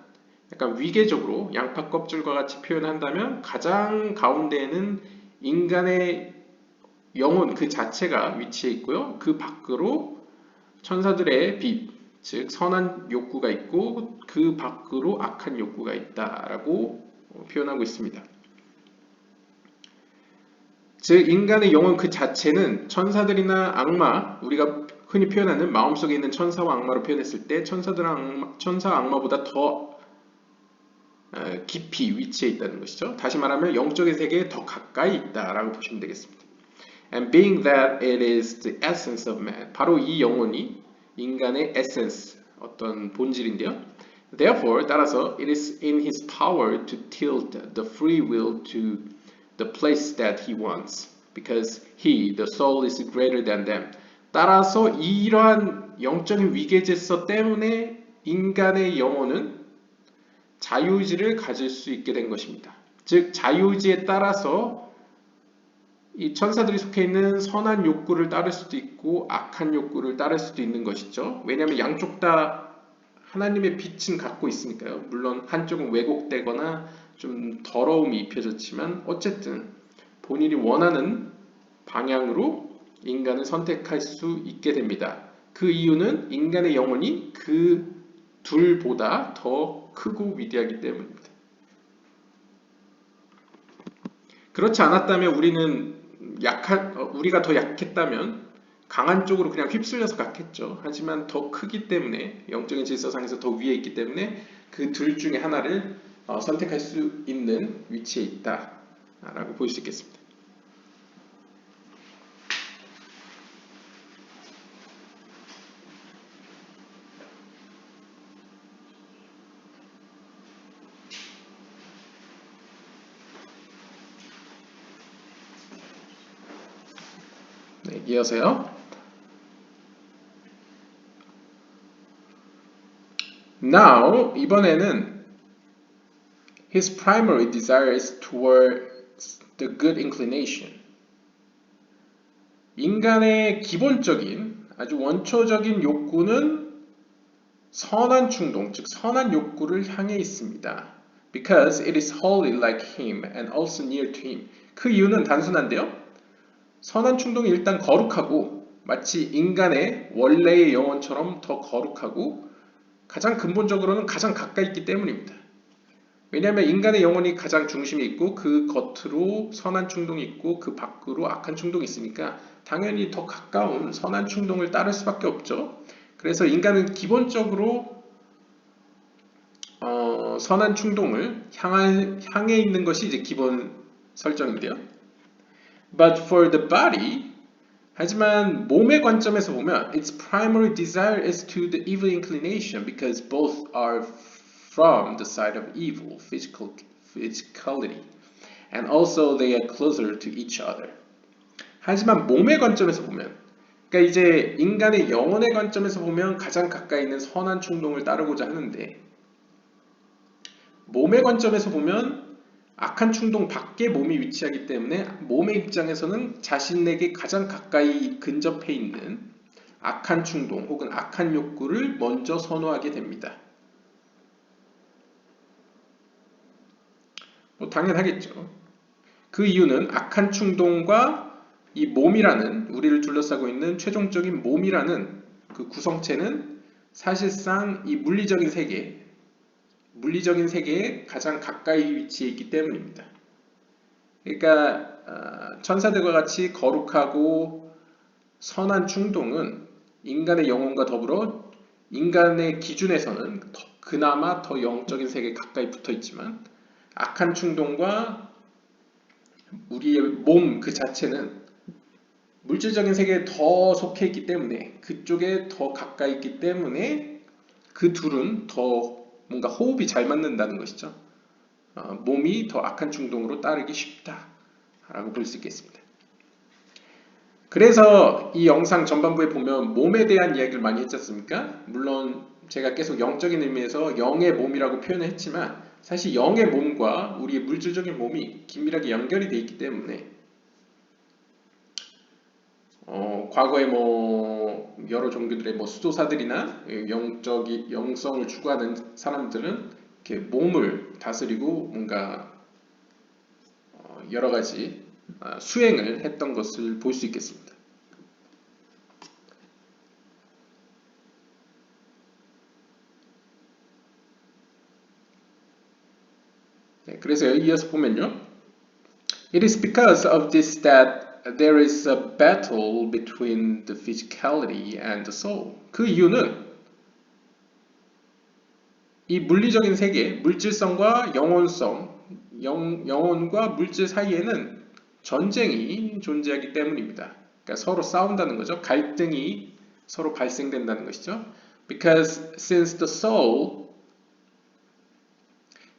Speaker 1: 약간 위계적으로 양파 껍질과 같이 표현한다면 가장 가운데에는 인간의 영혼 그 자체가 위치해 있고요. 그 밖으로 천사들의 빛, 즉 선한 욕구가 있고 그 밖으로 악한 욕구가 있다라고 표현하고 있습니다. 즉 인간의 영혼 그 자체는 천사들이나 악마, 우리가 흔히 표현하는 마음속에 있는 천사와 악마로 표현했을 때 천사와 악마보다 더 깊이 위치해 있다는 것이죠. 다시 말하면 영적인 세계에 더 가까이 있다라고 보시면 되겠습니다. And being that it is the essence of man, 바로 이 영혼이 인간의 essence, 어떤 본질인데요. Therefore, 따라서 it is in his power to tilt the free will to the place that he wants, because he, the soul, is greater than them. 따라서 이러한 영적인 위계질서 때문에 인간의 영혼은 자유의지를 가질 수 있게 된 것입니다. 즉 자유의지에 따라서 이 천사들이 속해 있는 선한 욕구를 따를 수도 있고 악한 욕구를 따를 수도 있는 것이죠. 왜냐하면 양쪽 다 하나님의 빛은 갖고 있으니까요. 물론 한쪽은 왜곡되거나 좀 더러움이 입혀졌지만 어쨌든 본인이 원하는 방향으로 인간을 선택할 수 있게 됩니다. 그 이유는 인간의 영혼이 그 둘보다 더 크고 위대하기 때문입니다. 그렇지 않았다면 우리가 더 약했다면 강한 쪽으로 그냥 휩쓸려서 갔겠죠. 하지만 더 크기 때문에 영적인 질서상에서 더 위에 있기 때문에 그 둘 중에 하나를 선택할 수 있는 위치에 있다라고 볼 수 있겠습니다. 네, 이어서요. Now, 이번에는 his primary desire is towards the good inclination. 인간의 기본적인 아주 원초적인 욕구는 선한 충동, 즉 선한 욕구를 향해 있습니다. Because it is wholly like him and also near to him. 그 이유는 단순한데요. 선한 충동이 일단 거룩하고 마치 인간의 원래의 영혼처럼 더 거룩하고 가장 근본적으로는 가장 가까이 있기 때문입니다. 왜냐하면 인간의 영혼이 가장 중심에 있고 그 겉으로 선한 충동이 있고 그 밖으로 악한 충동이 있으니까 당연히 더 가까운 선한 충동을 따를 수밖에 없죠. 그래서 인간은 기본적으로 선한 충동을 향해 있는 것이 이제 기본 설정인데요. But for the body, 하지만 몸의 관점에서 보면 its primary desire is to the evil inclination because both are from the side of evil, physicality, and also they are closer to each other. 하지만 몸의 관점에서 보면, 그러니까 이제 인간의 영혼의 관점에서 보면 가장 가까이 있는 선한 충동을 따르고자 하는데, 몸의 관점에서 보면 악한 충동 밖에 몸이 위치하기 때문에 몸의 입장에서는 자신에게 가장 가까이 근접해 있는 악한 충동 혹은 악한 욕구를 먼저 선호하게 됩니다. 뭐 당연하겠죠. 그 이유는 악한 충동과 이 몸이라는 우리를 둘러싸고 있는 최종적인 몸이라는 그 구성체는 사실상 이 물리적인 세계에 가장 가까이 위치해 있기 때문입니다. 그러니까 천사들과 같이 거룩하고 선한 충동은 인간의 영혼과 더불어 인간의 기준에서는 그나마 더 영적인 세계에 가까이 붙어 있지만 악한 충동과 우리의 몸 그 자체는 물질적인 세계에 더 속해 있기 때문에 그쪽에 더 가까이 있기 때문에 그 둘은 더 뭔가 호흡이 잘 맞는다는 것이죠. 몸이 더 악한 충동으로 따르기 쉽다라고 볼 수 있겠습니다. 그래서 이 영상 전반부에 보면 몸에 대한 이야기를 많이 했지 않습니까? 물론 제가 계속 영적인 의미에서 영의 몸이라고 표현을 했지만 사실 영의 몸과 우리의 물질적인 몸이 긴밀하게 연결이 되어 있기 때문에 과거에 뭐 여러 종교들의 뭐 수도사들이나 영성을 추구하는 사람들은 이렇게 몸을 다스리고 뭔가 여러 가지 수행을 했던 것을 볼 수 있겠습니다. 네, 그래서 이어서 보면요. It is because of this that there is a battle between the physicality and the soul. 그 이유는 이 물리적인 세계, 물질성과 영혼성, 영혼과 물질 사이에는 전쟁이 존재하기 때문입니다. 그러니까 서로 싸운다는 거죠. 갈등이 서로 발생된다는 것이죠. Because since the soul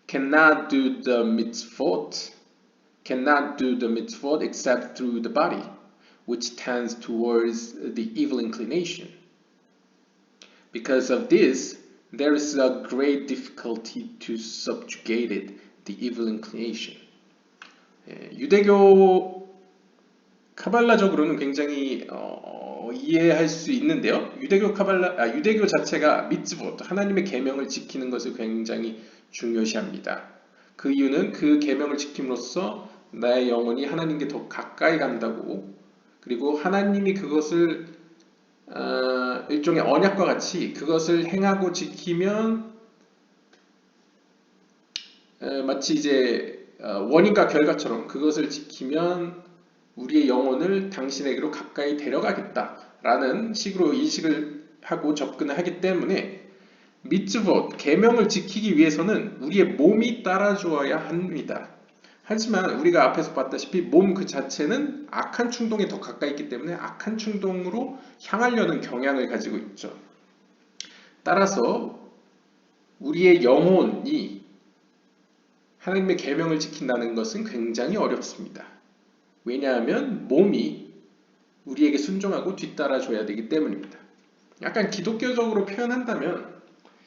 Speaker 1: cannot do the mitzvot except through the body, which tends towards the evil inclination. Because of this, there is a great difficulty to subjugate the evil inclination. 유대교 카발라적으로는 굉장히 이해할 수 있는데요. 유대교 자체가 미tzvot, 하나님의 계명을 지키는 것을 굉장히 중요시합니다. 그 이유는 그 계명을 지킴으로써 나의 영혼이 하나님께 더 가까이 간다고, 그리고 하나님이 그것을 일종의 언약과 같이 그것을 행하고 지키면 마치 이제 원인과 결과처럼 그것을 지키면 우리의 영혼을 당신에게로 가까이 데려가겠다라는 식으로 인식을 하고 접근을 하기 때문에 미tzvot, 계명을 지키기 위해서는 우리의 몸이 따라주어야 합니다. 하지만 우리가 앞에서 봤다시피 몸 그 자체는 악한 충동에 더 가까이 있기 때문에 악한 충동으로 향하려는 경향을 가지고 있죠. 따라서 우리의 영혼이 하나님의 계명을 지킨다는 것은 굉장히 어렵습니다. 왜냐하면 몸이 우리에게 순종하고 뒤따라줘야 되기 때문입니다. 약간 기독교적으로 표현한다면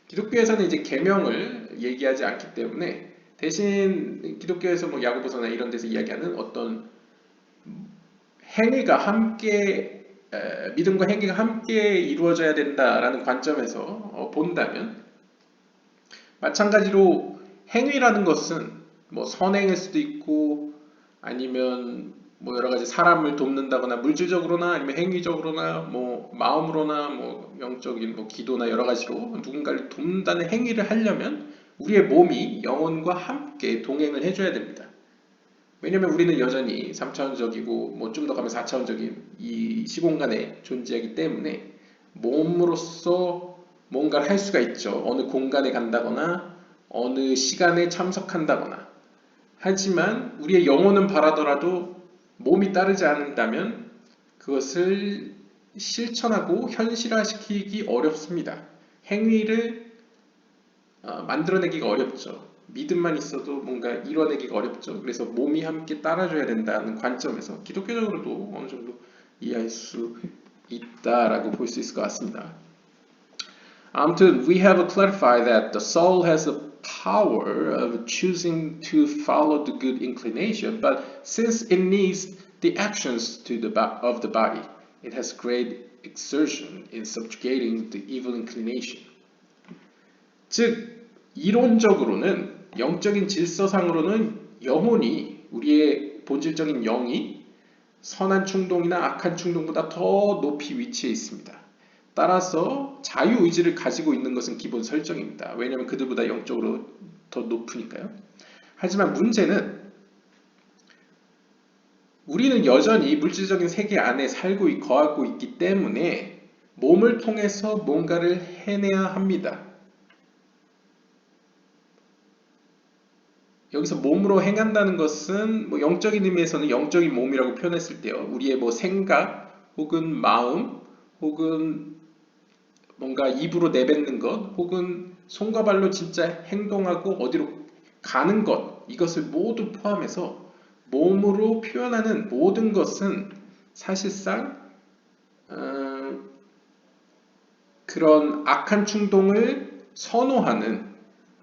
Speaker 1: 기독교에서는 이제 계명을 얘기하지 않기 때문에 대신 기독교에서 뭐 야고보서나 이런 데서 이야기하는 어떤 행위가 함께 믿음과 행위가 함께 이루어져야 된다라는 관점에서 본다면 마찬가지로 행위라는 것은 뭐 선행일 수도 있고 아니면 뭐 여러 가지 사람을 돕는다거나 물질적으로나 아니면 행위적으로나 뭐 마음으로나 뭐 영적인 뭐 기도나 여러 가지로 누군가를 돕는다는 행위를 하려면 우리의 몸이 영혼과 함께 동행을 해줘야 됩니다. 왜냐면 우리는 여전히 3차원적이고 뭐 좀 더 가면 4차원적인 이 시공간에 존재하기 때문에 몸으로서 뭔가를 할 수가 있죠. 어느 공간에 간다거나 어느 시간에 참석한다거나. 하지만 우리의 영혼은 바라더라도 몸이 따르지 않는다면 그것을 실천하고 현실화시키기 어렵습니다. 행위를 만들어내기가 어렵죠. 믿음만 있어도 뭔가 이뤄내기가 어렵죠. 그래서 몸이 함께 따라줘야 된다는 관점에서 기독교적으로도 어느 정도 이해할 수 있다라고 볼 수 있을 것 같습니다. 아무튼 we have clarified that the soul has a power of choosing to follow the good inclination, but since it needs the actions of the body, it has great exertion in subjugating the evil inclination. 즉 이론적으로는 영적인 질서상으로는 영혼이 우리의 본질적인 영이 선한 충동이나 악한 충동보다 더 높이 위치해 있습니다. 따라서 자유의지를 가지고 있는 것은 기본 설정입니다. 왜냐하면 그들보다 영적으로 더 높으니까요. 하지만 문제는 우리는 여전히 물질적인 세계 안에 거하고 있기 때문에 몸을 통해서 뭔가를 해내야 합니다. 여기서 몸으로 행한다는 것은 뭐 영적인 의미에서는 영적인 몸이라고 표현했을 때요. 우리의 뭐 생각 혹은 마음 혹은 뭔가 입으로 내뱉는 것 혹은 손과 발로 진짜 행동하고 어디로 가는 것 이것을 모두 포함해서 몸으로 표현하는 모든 것은 사실상 그런 악한 충동을 선호하는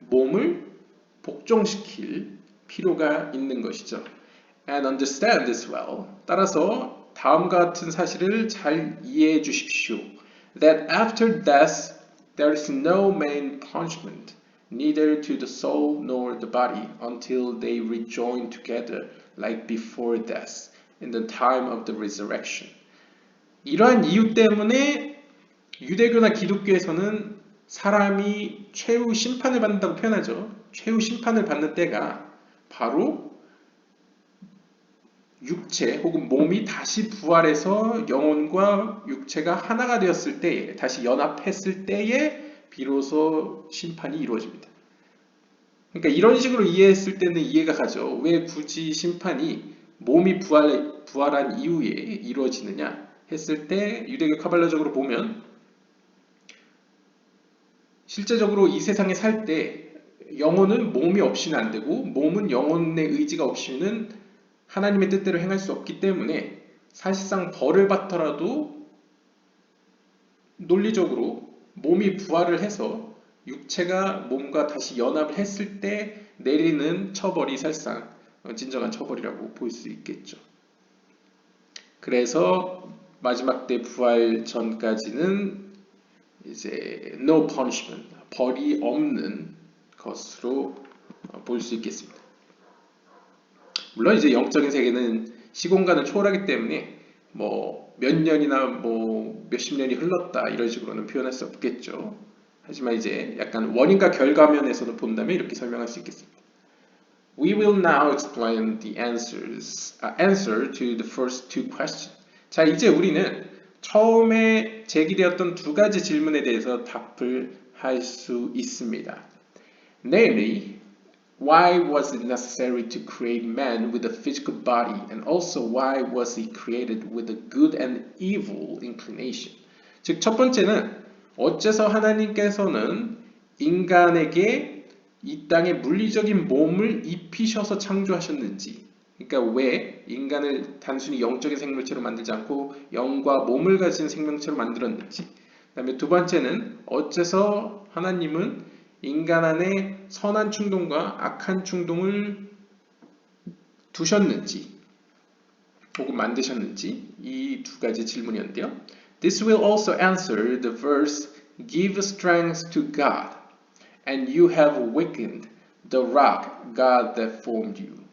Speaker 1: 몸을 복종시킬 필요가 있는 것이죠. And understand this well. 따라서 다음과 같은 사실을 잘 이해해 주십시오. That after death there is no main punishment, neither to the soul nor the body, until they rejoin together like before death, in the time of the resurrection. 이러한 이유 때문에 유대교나 기독교에서는 사람이 최후 심판을 받는다고 표현하죠. 최후 심판을 받는 때가 바로 육체 혹은 몸이 다시 부활해서 영혼과 육체가 하나가 되었을 때에 다시 연합했을 때에 비로소 심판이 이루어집니다. 그러니까 이런 식으로 이해했을 때는 이해가 가죠. 왜 굳이 심판이 몸이 부활한 이후에 이루어지느냐 했을 때 유대교 카발라적으로 보면 실제적으로 이 세상에 살 때 영혼은 몸이 없이는 안 되고 몸은 영혼의 의지가 없이는 하나님의 뜻대로 행할 수 없기 때문에 사실상 벌을 받더라도 논리적으로 몸이 부활을 해서 육체가 몸과 다시 연합을 했을 때 내리는 처벌이 사실상 진정한 처벌이라고 볼 수 있겠죠. 그래서 마지막 때 부활 전까지는 이제 no punishment, 벌이 없는 것으로 볼 수 있겠습니다. 물론 이제 영적인 세계는 시공간을 초월하기 때문에 뭐 몇 년이나 뭐 몇십 년이 흘렀다 이런 식으로는 표현할 수 없겠죠. 하지만 이제 약간 원인과 결과면에서도 본다면 이렇게 설명할 수 있겠습니다. We will now explain the answer to the first two questions. 자, 이제 우리는 처음에 제기되었던 두 가지 질문에 대해서 답을 할 수 있습니다. Namely, why was it necessary to create man with a physical body, and also why was he created with a good and evil inclination? 즉, 첫 번째는 어째서 하나님께서는 인간에게 이 땅에 물리적인 몸을 입히셔서 창조하셨는지, 그러니까 왜 인간을 단순히 영적인 생명체로 만들지 않고 영과 몸을 가진 생명체로 만들었는지, 그 다음에 두 번째는 어째서 하나님은 인간 안에 선한 충동과 악한 충동을 두셨는지 혹은 만드셨는지, 이 두 가지 질문이었는데요. This will also answer the verse Give strength to God, and you have weakened the rock, God that formed you.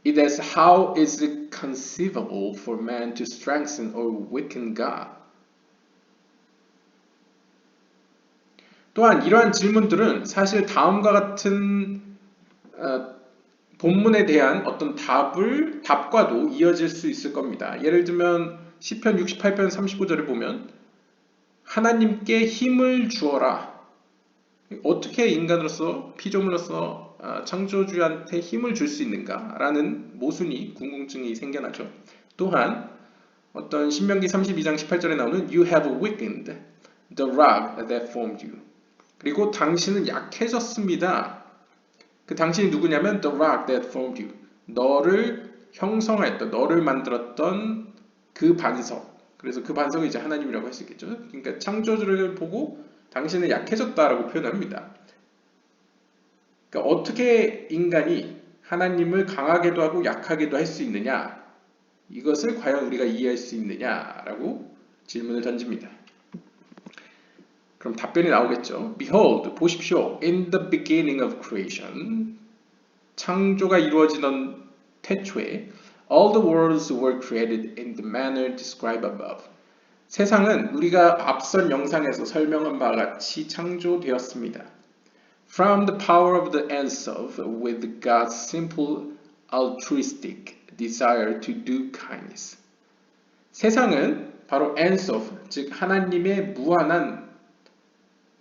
Speaker 1: It is how is it conceivable for man to strengthen or weaken God? 또한 이러한 질문들은 사실 다음과 같은 본문에 대한 어떤 답과도 이어질 수 있을 겁니다. 예를 들면 시편 68편 35절을 보면 하나님께 힘을 주어라. 어떻게 인간으로서 피조물로서 창조주한테 힘을 줄 수 있는가? 라는 모순이 궁금증이 생겨나죠. 또한 어떤 신명기 32장 18절에 나오는 You have weakened the rock that formed you. 그리고 당신은 약해졌습니다. 그 당신이 누구냐면 the rock that formed you. 너를 형성했던, 너를 만들었던 그 반석. 그래서 그 반석이 이제 하나님이라고 할 수 있겠죠. 그러니까 창조주를 보고 당신은 약해졌다라고 표현합니다. 그러니까 어떻게 인간이 하나님을 강하게도 하고 약하게도 할 수 있느냐? 이것을 과연 우리가 이해할 수 있느냐라고 질문을 던집니다. 그럼 답변이 나오겠죠. Behold, 보십시오. In the beginning of creation, 창조가 이루어지던 태초에 all the worlds were created in the manner described above. 세상은 우리가 앞선 영상에서 설명한 바와 같이 창조되었습니다. From the power of the Ensof with God's simple altruistic desire to do kindness. 세상은 바로 Ensof, 즉 하나님의 무한한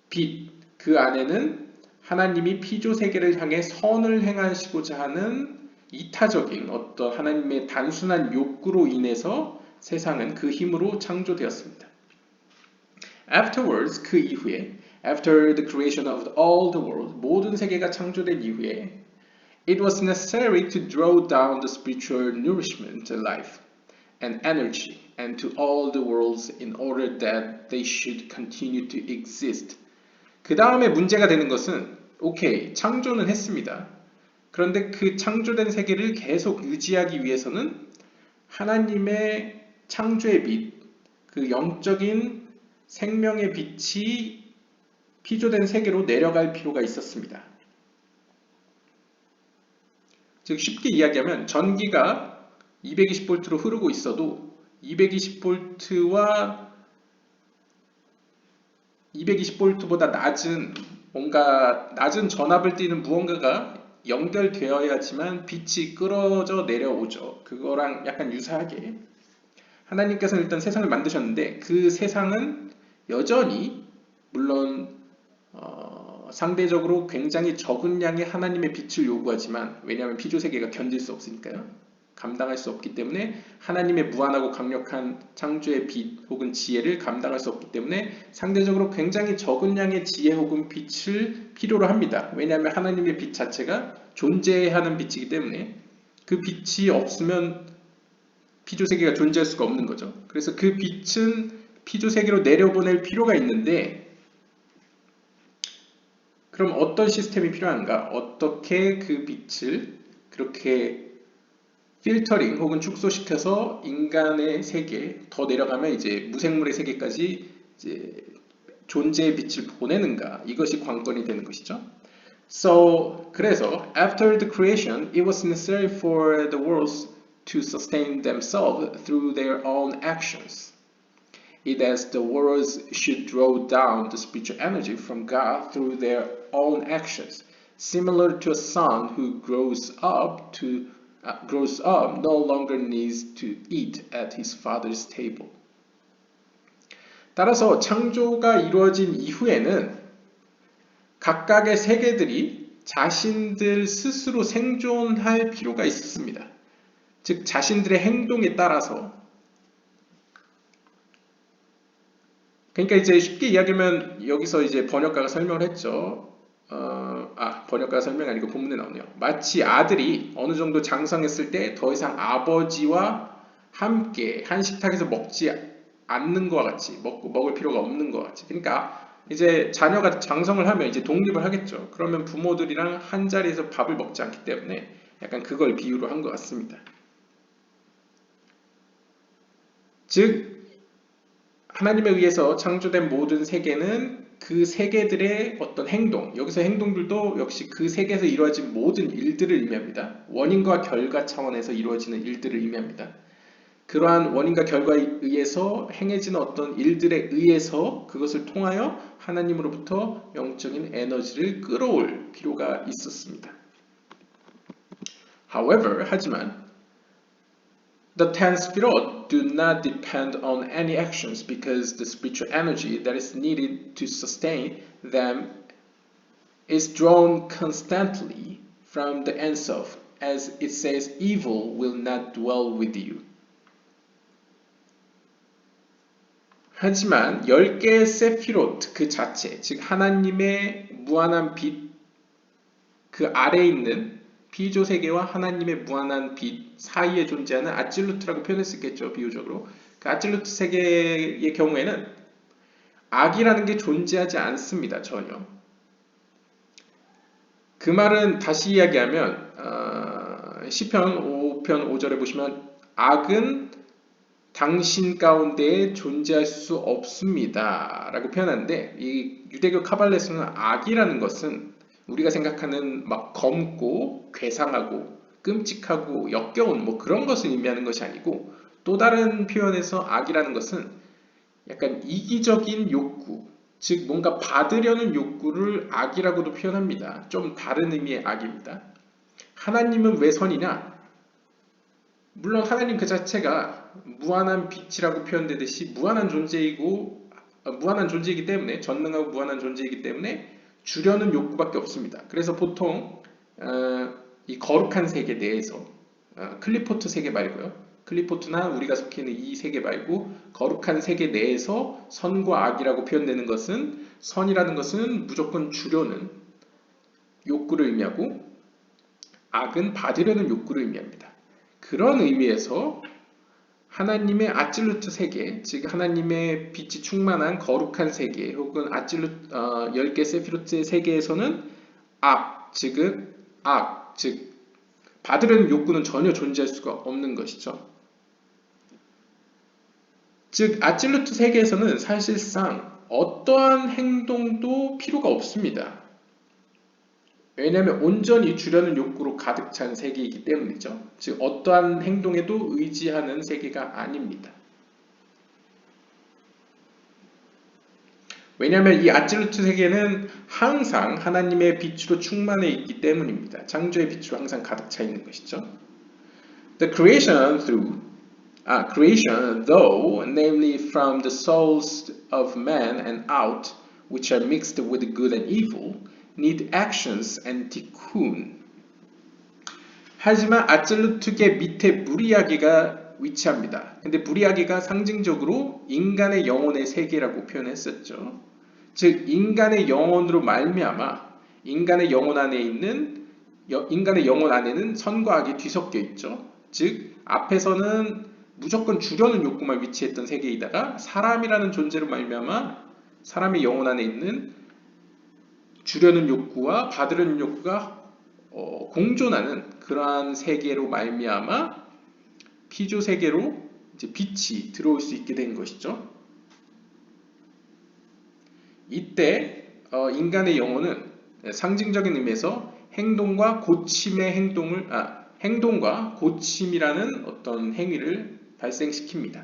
Speaker 1: 빛, 그 안에는 하나님이 피조 세계를 향해 선을 행하시고자 하는 이타적인 어떤 하나님의 단순한 욕구로 인해서 세상은 그 힘으로 창조되었습니다. Afterwards, 그 이후에 After the creation of all the world, 모든 세계가 창조된 이후에 It was necessary to draw down the spiritual nourishment, life, and energy, and to all the worlds in order that they should continue to exist. 그 다음에 문제가 되는 것은 오케이, 창조는 했습니다. 그런데 그 창조된 세계를 계속 유지하기 위해서는 하나님의 창조의 빛, 그 영적인 생명의 빛이 피조된 세계로 내려갈 필요가 있었습니다. 즉 쉽게 이야기하면 전기가 220V로 흐르고 있어도 220V와 220V보다 낮은 뭔가 낮은 전압을 띠는 무언가가 연결되어야지만 빛이 끌어져 내려오죠. 그거랑 약간 유사하게 하나님께서는 일단 세상을 만드셨는데 그 세상은 여전히 물론 상대적으로 굉장히 적은 양의 하나님의 빛을 요구하지만 왜냐하면 피조세계가 견딜 수 없으니까요. 감당할 수 없기 때문에 하나님의 무한하고 강력한 창조의 빛 혹은 지혜를 감당할 수 없기 때문에 상대적으로 굉장히 적은 양의 지혜 혹은 빛을 필요로 합니다. 왜냐하면 하나님의 빛 자체가 존재하는 빛이기 때문에 그 빛이 없으면 피조세계가 존재할 수가 없는 거죠. 그래서 그 빛은 피조세계로 내려보낼 필요가 있는데 그럼 어떤 시스템이 필요한가? 어떻게 그 빛을 그렇게 필터링 혹은 축소시켜서 인간의 세계 더 내려가면 이제 무생물의 세계까지 이제 존재의 빛을 보내는가 이것이 관건이 되는 것이죠. So 그래서 after the creation, it was necessary for the worlds to sustain themselves through their own actions. It as the worlds should draw down the spiritual energy from God through their own actions, similar to a son who grows up no longer needs to eat at his father's table. 따라서 창조가 이루어진 이후에는 각각의 세계들이 자신들 스스로 생존할 필요가 있었습니다. 즉 자신들의 행동에 따라서. 그러니까 이제 쉽게 이야기하면 여기서 이제 번역가가 설명을 했죠. 번역가가 설명이 아니고 본문에 나오네요. 마치 아들이 어느 정도 장성했을 때 더 이상 아버지와 함께 한 식탁에서 먹지 않는 것과 같이 먹을 필요가 없는 것 같이. 그러니까 이제 자녀가 장성을 하면 이제 독립을 하겠죠. 그러면 부모들이랑 한 자리에서 밥을 먹지 않기 때문에 약간 그걸 비유로 한 것 같습니다. 즉 하나님에 의해서 창조된 모든 세계는 그 세계들의 어떤 행동, 여기서 행동들도 역시 그 세계에서 이루어진 모든 일들을 의미합니다. 원인과 결과 차원에서 이루어지는 일들을 의미합니다. 그러한 원인과 결과에 의해서 행해지는 어떤 일들에 의해서 그것을 통하여 하나님으로부터 영적인 에너지를 끌어올 필요가 있었습니다. However, 하지만 the 10 Sefirot do not depend on any actions because the spiritual energy that is needed to sustain them is drawn constantly from the Ein Sof, as it says, evil will not dwell with you. 하지만 10개의 세피롯 그 자체, 즉 하나님의 무한한 빛 그 아래에 있는 피조 세계와 하나님의 무한한 빛 사이에 존재하는 아찔루트라고 표현할 수 있겠죠. 비유적으로. 그 아찔루트 세계의 경우에는 악이라는 게 존재하지 않습니다. 전혀. 그 말은 다시 이야기하면 시편 5편 5절에 보시면 악은 당신 가운데에 존재할 수 없습니다. 라고 표현하는데 이 유대교 카발레에서는 악이라는 것은 우리가 생각하는 막 검고 괴상하고 끔찍하고 역겨운 뭐 그런 것을 의미하는 것이 아니고 또 다른 표현에서 악이라는 것은 약간 이기적인 욕구, 즉 뭔가 받으려는 욕구를 악이라고도 표현합니다. 좀 다른 의미의 악입니다. 하나님은 왜 선이냐? 물론 하나님 그 자체가 무한한 빛이라고 표현되듯이 무한한 존재이기 때문에 전능하고 무한한 존재이기 때문에 주려는 욕구밖에 없습니다. 그래서 보통 이 거룩한 세계 내에서 클리포트 세계 말고요. 클리포트나 우리가 속해 있는 이 세계 말고 거룩한 세계 내에서 선과 악이라고 표현되는 것은 선이라는 것은 무조건 주려는 욕구를 의미하고 악은 받으려는 욕구를 의미합니다. 그런 의미에서 하나님의 아찔루트 세계, 즉 하나님의 빛이 충만한 거룩한 세계 혹은 10개 세피로트의 세계에서는 즉 받으려는 욕구는 전혀 존재할 수가 없는 것이죠. 즉 아찔루트 세계에서는 사실상 어떠한 행동도 필요가 없습니다. 왜냐하면 온전히 주려는 욕구로 가득 찬 세계이기 때문이죠. 즉 어떠한 행동에도 의지하는 세계가 아닙니다. 왜냐하면 이 아찔루트 세계는 항상 하나님의 빛으로 충만해 있기 때문입니다. 창조의 빛으로 항상 가득 차 있는 것이죠. The creation though, namely from the souls of man and out, which are mixed with good and evil, need actions and tikkun. 하지만 아찔루트계 밑에 무리아기가 위치합니다. 근데 무리아기가 상징적으로 인간의 영혼의 세계라고 표현했었죠. 즉 인간의 영혼으로 말미암아 인간의 영혼 안에는 선과 악이 뒤섞여 있죠. 즉 앞에서는 무조건 주려는 욕구만 위치했던 세계이다가 사람이라는 존재로 말미암아 사람의 영혼 안에 있는 주려는 욕구와 받으려는 욕구가 공존하는 그러한 세계로 말미암아 피조 세계로 이제 빛이 들어올 수 있게 된 것이죠. 이때 인간의 영혼은 상징적인 의미에서 행동과 고침이라는 어떤 행위를 발생시킵니다.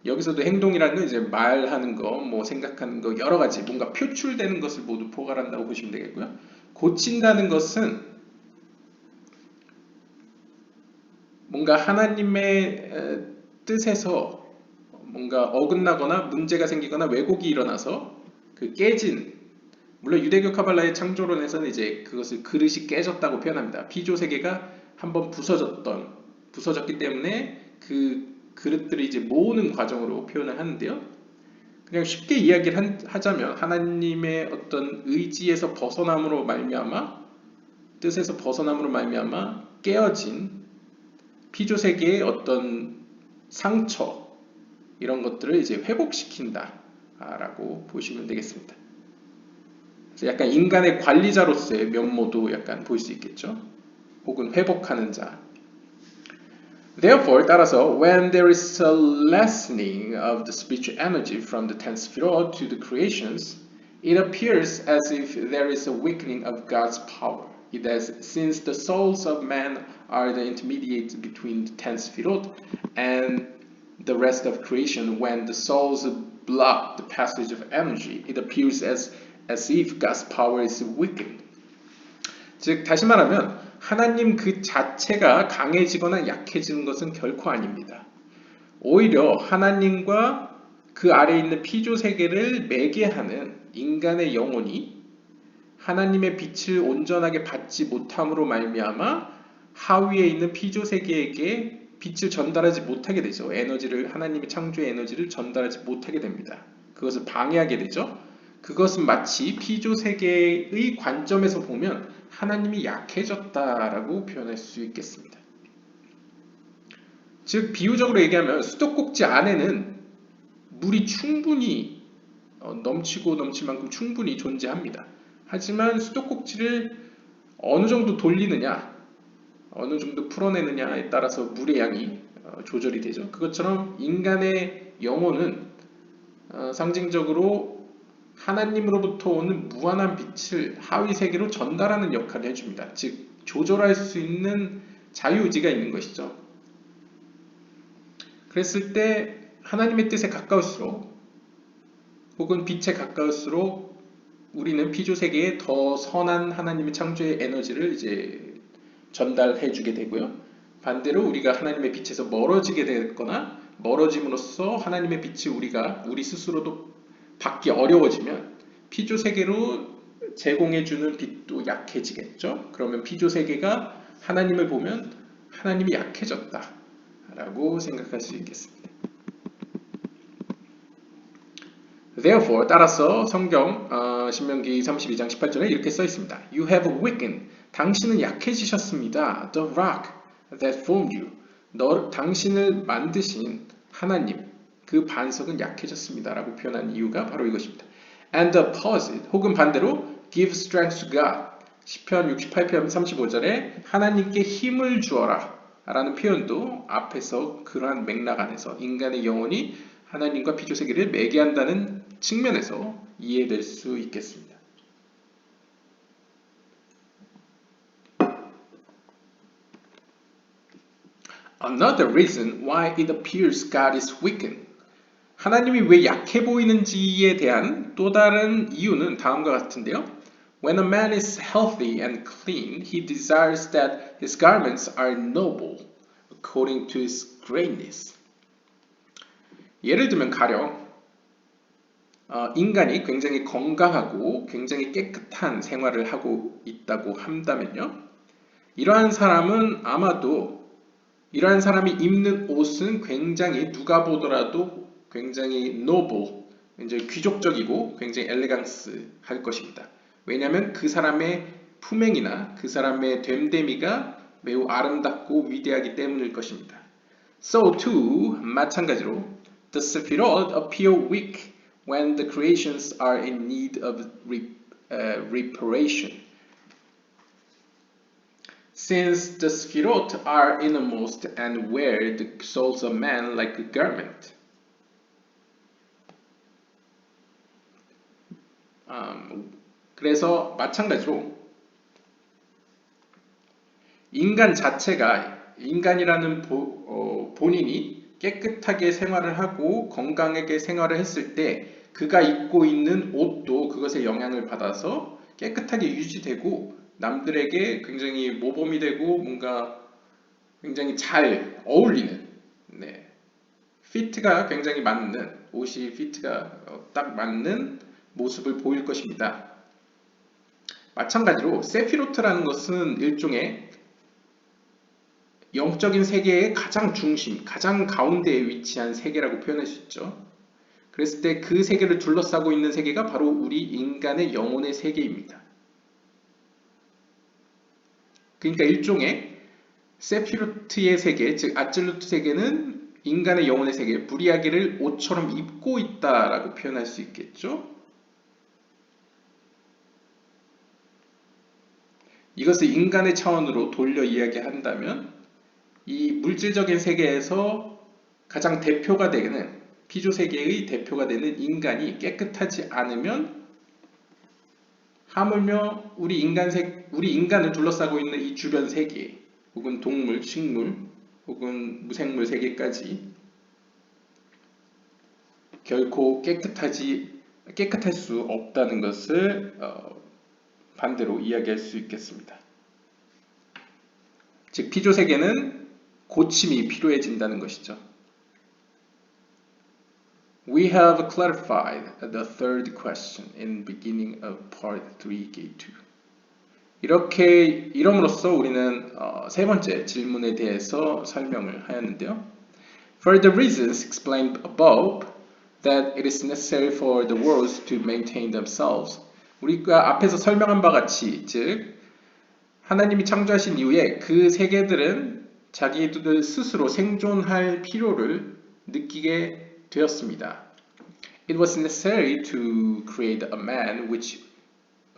Speaker 1: 여기서도 행동이라는 건 이제 말하는 거, 뭐 생각하는 거, 여러 가지 뭔가 표출되는 것을 모두 포괄한다고 보시면 되겠고요. 고친다는 것은 뭔가 하나님의 뜻에서 뭔가 어긋나거나 문제가 생기거나 왜곡이 일어나서 그 깨진, 물론 유대교 카발라의 창조론에서는 이제 그것을 그릇이 깨졌다고 표현합니다. 피조 세계가 한번 부서졌기 때문에 그 그릇들을 이제 모으는 과정으로 표현을 하는데요. 그냥 쉽게 이야기를 하자면 하나님의 어떤 의지에서 벗어남으로 말미암아, 뜻에서 벗어남으로 말미암아 깨어진 피조 세계의 어떤 상처, 이런 것들을 이제 회복시킨다라고 보시면 되겠습니다. 그래서 약간 인간의 관리자로서의 면모도 약간 볼 수 있겠죠. 혹은 회복하는 자. Therefore, 따라서 when there is a lessening of the spiritual energy from the 10 Sefirot to the creations, it appears as if there is a weakening of God's power. It is, since the souls of man are the intermediate between the 10 Sefirot and the rest of creation, when the souls block the passage of energy, it appears as if God's power is weakened. 즉 다시 말하면 하나님 그 자체가 강해지거나 약해지는 것은 결코 아닙니다. 오히려 하나님과 그 아래에 있는 피조 세계를 매개하는 인간의 영혼이 하나님의 빛을 온전하게 받지 못함으로 말미암아 하위에 있는 피조 세계에게 빛을 전달하지 못하게 되죠. 하나님의 창조의 에너지를 전달하지 못하게 됩니다. 그것을 방해하게 되죠. 그것은 마치 피조 세계의 관점에서 보면 하나님이 약해졌다라고 표현할 수 있겠습니다. 즉 비유적으로 얘기하면 수도꼭지 안에는 물이 충분히 넘칠 만큼 충분히 존재합니다. 하지만 수도꼭지를 어느 정도 돌리느냐, 어느 정도 풀어내느냐에 따라서 물의 양이 조절이 되죠. 그것처럼 인간의 영혼은 상징적으로 하나님으로부터 오는 무한한 빛을 하위 세계로 전달하는 역할을 해줍니다. 즉 조절할 수 있는 자유의지가 있는 것이죠. 그랬을 때 하나님의 뜻에 가까울수록 혹은 빛에 가까울수록 우리는 피조 세계에 더 선한 하나님의 창조의 에너지를 이제 전달해 주게 되고요. 반대로 우리가 하나님의 빛에서 멀어지게 되거나 멀어짐으로써 하나님의 빛이 우리 스스로도 받기 어려워지면 피조 세계로 제공해 주는 빛도 약해지겠죠. 그러면 피조 세계가 하나님을 보면 하나님이 약해졌다라고 생각할 수 있겠습니다. Therefore, 따라서 성경 신명기 32장 18절에 이렇게 써 있습니다. You have weakened. 당신은 약해지셨습니다. The rock that formed you. 당신을 만드신 하나님, 그 반석은 약해졌습니다. 라고 표현한 이유가 바로 이것입니다. And the opposite, 혹은 반대로 give strength to God. 시편 68편 35절에 하나님께 힘을 주어라 라는 표현도 앞에서 그러한 맥락 안에서 인간의 영혼이 하나님과 피조 세계를 매개한다는 측면에서 이해될 수 있겠습니다. Another reason why it appears God is weakened. 하나님이 왜 약해 보이는지에 대한 또 다른 이유는 다음과 같은데요. When a man is healthy and clean, he desires that his garments are noble, according to his greatness. 예를 들면 가령 인간이 굉장히 건강하고 굉장히 깨끗한 생활을 하고 있다고 한다면요. 이러한 사람은 아마도 이러한 사람이 입는 옷은 굉장히 누가 보더라도 굉장히 noble, 굉장히 귀족적이고 굉장히 엘레강스 할 것입니다. 왜냐하면 그 사람의 품행이나 그 사람의 됨됨이가 매우 아름답고 위대하기 때문일 것입니다. So too, 마찬가지로 the Sefirot appear weak when the creations are in need of reparation. Since the Sphirot are innermost and wear the souls of man like a garment. 그래서 마찬가지로 인간 자체가 인간이라는 본인이 깨끗하게 생활을 하고 건강하게 생활을 했을 때 그가 입고 있는 옷도 그것에 영향을 받아서 깨끗하게 유지되고 남들에게 굉장히 모범이 되고 뭔가 굉장히 잘 어울리는 피트가 굉장히 맞는 옷이 피트가 딱 맞는 모습을 보일 것입니다. 마찬가지로 세피로트라는 것은 일종의 영적인 세계의 가장 중심, 가장 가운데에 위치한 세계라고 표현할 수 있죠. 그랬을 때 그 세계를 둘러싸고 있는 세계가 바로 우리 인간의 영혼의 세계입니다. 그러니까 일종의 세피로트의 세계, 즉 아찔루트 세계는 인간의 영혼의 세계, 부리아기를 옷처럼 입고 있다라고 표현할 수 있겠죠. 이것을 인간의 차원으로 돌려 이야기한다면 이 물질적인 세계에서 가장 대표가 되는 피조 세계의 대표가 되는 인간이 깨끗하지 않으면 하물며 우리 인간을 둘러싸고 있는 이 주변 세계 혹은 동물, 식물 혹은 무생물 세계까지 결코 깨끗할 수 없다는 것을 반대로 이야기할 수 있겠습니다. 즉 피조 세계는 고침이 필요해진다는 것이죠. We have clarified the third question in beginning of part 3, gate 2. 이렇게 이름으로써 우리는 세 번째 질문에 대해서 설명을 하였는데요. For the reasons explained above, that it is necessary for the worlds to maintain themselves. 우리가 앞에서 설명한 바 같이, 즉 하나님이 창조하신 이후에 그 세계들은 자기들 스스로 생존할 필요를 느끼게 되었습니다. It was necessary to create a man which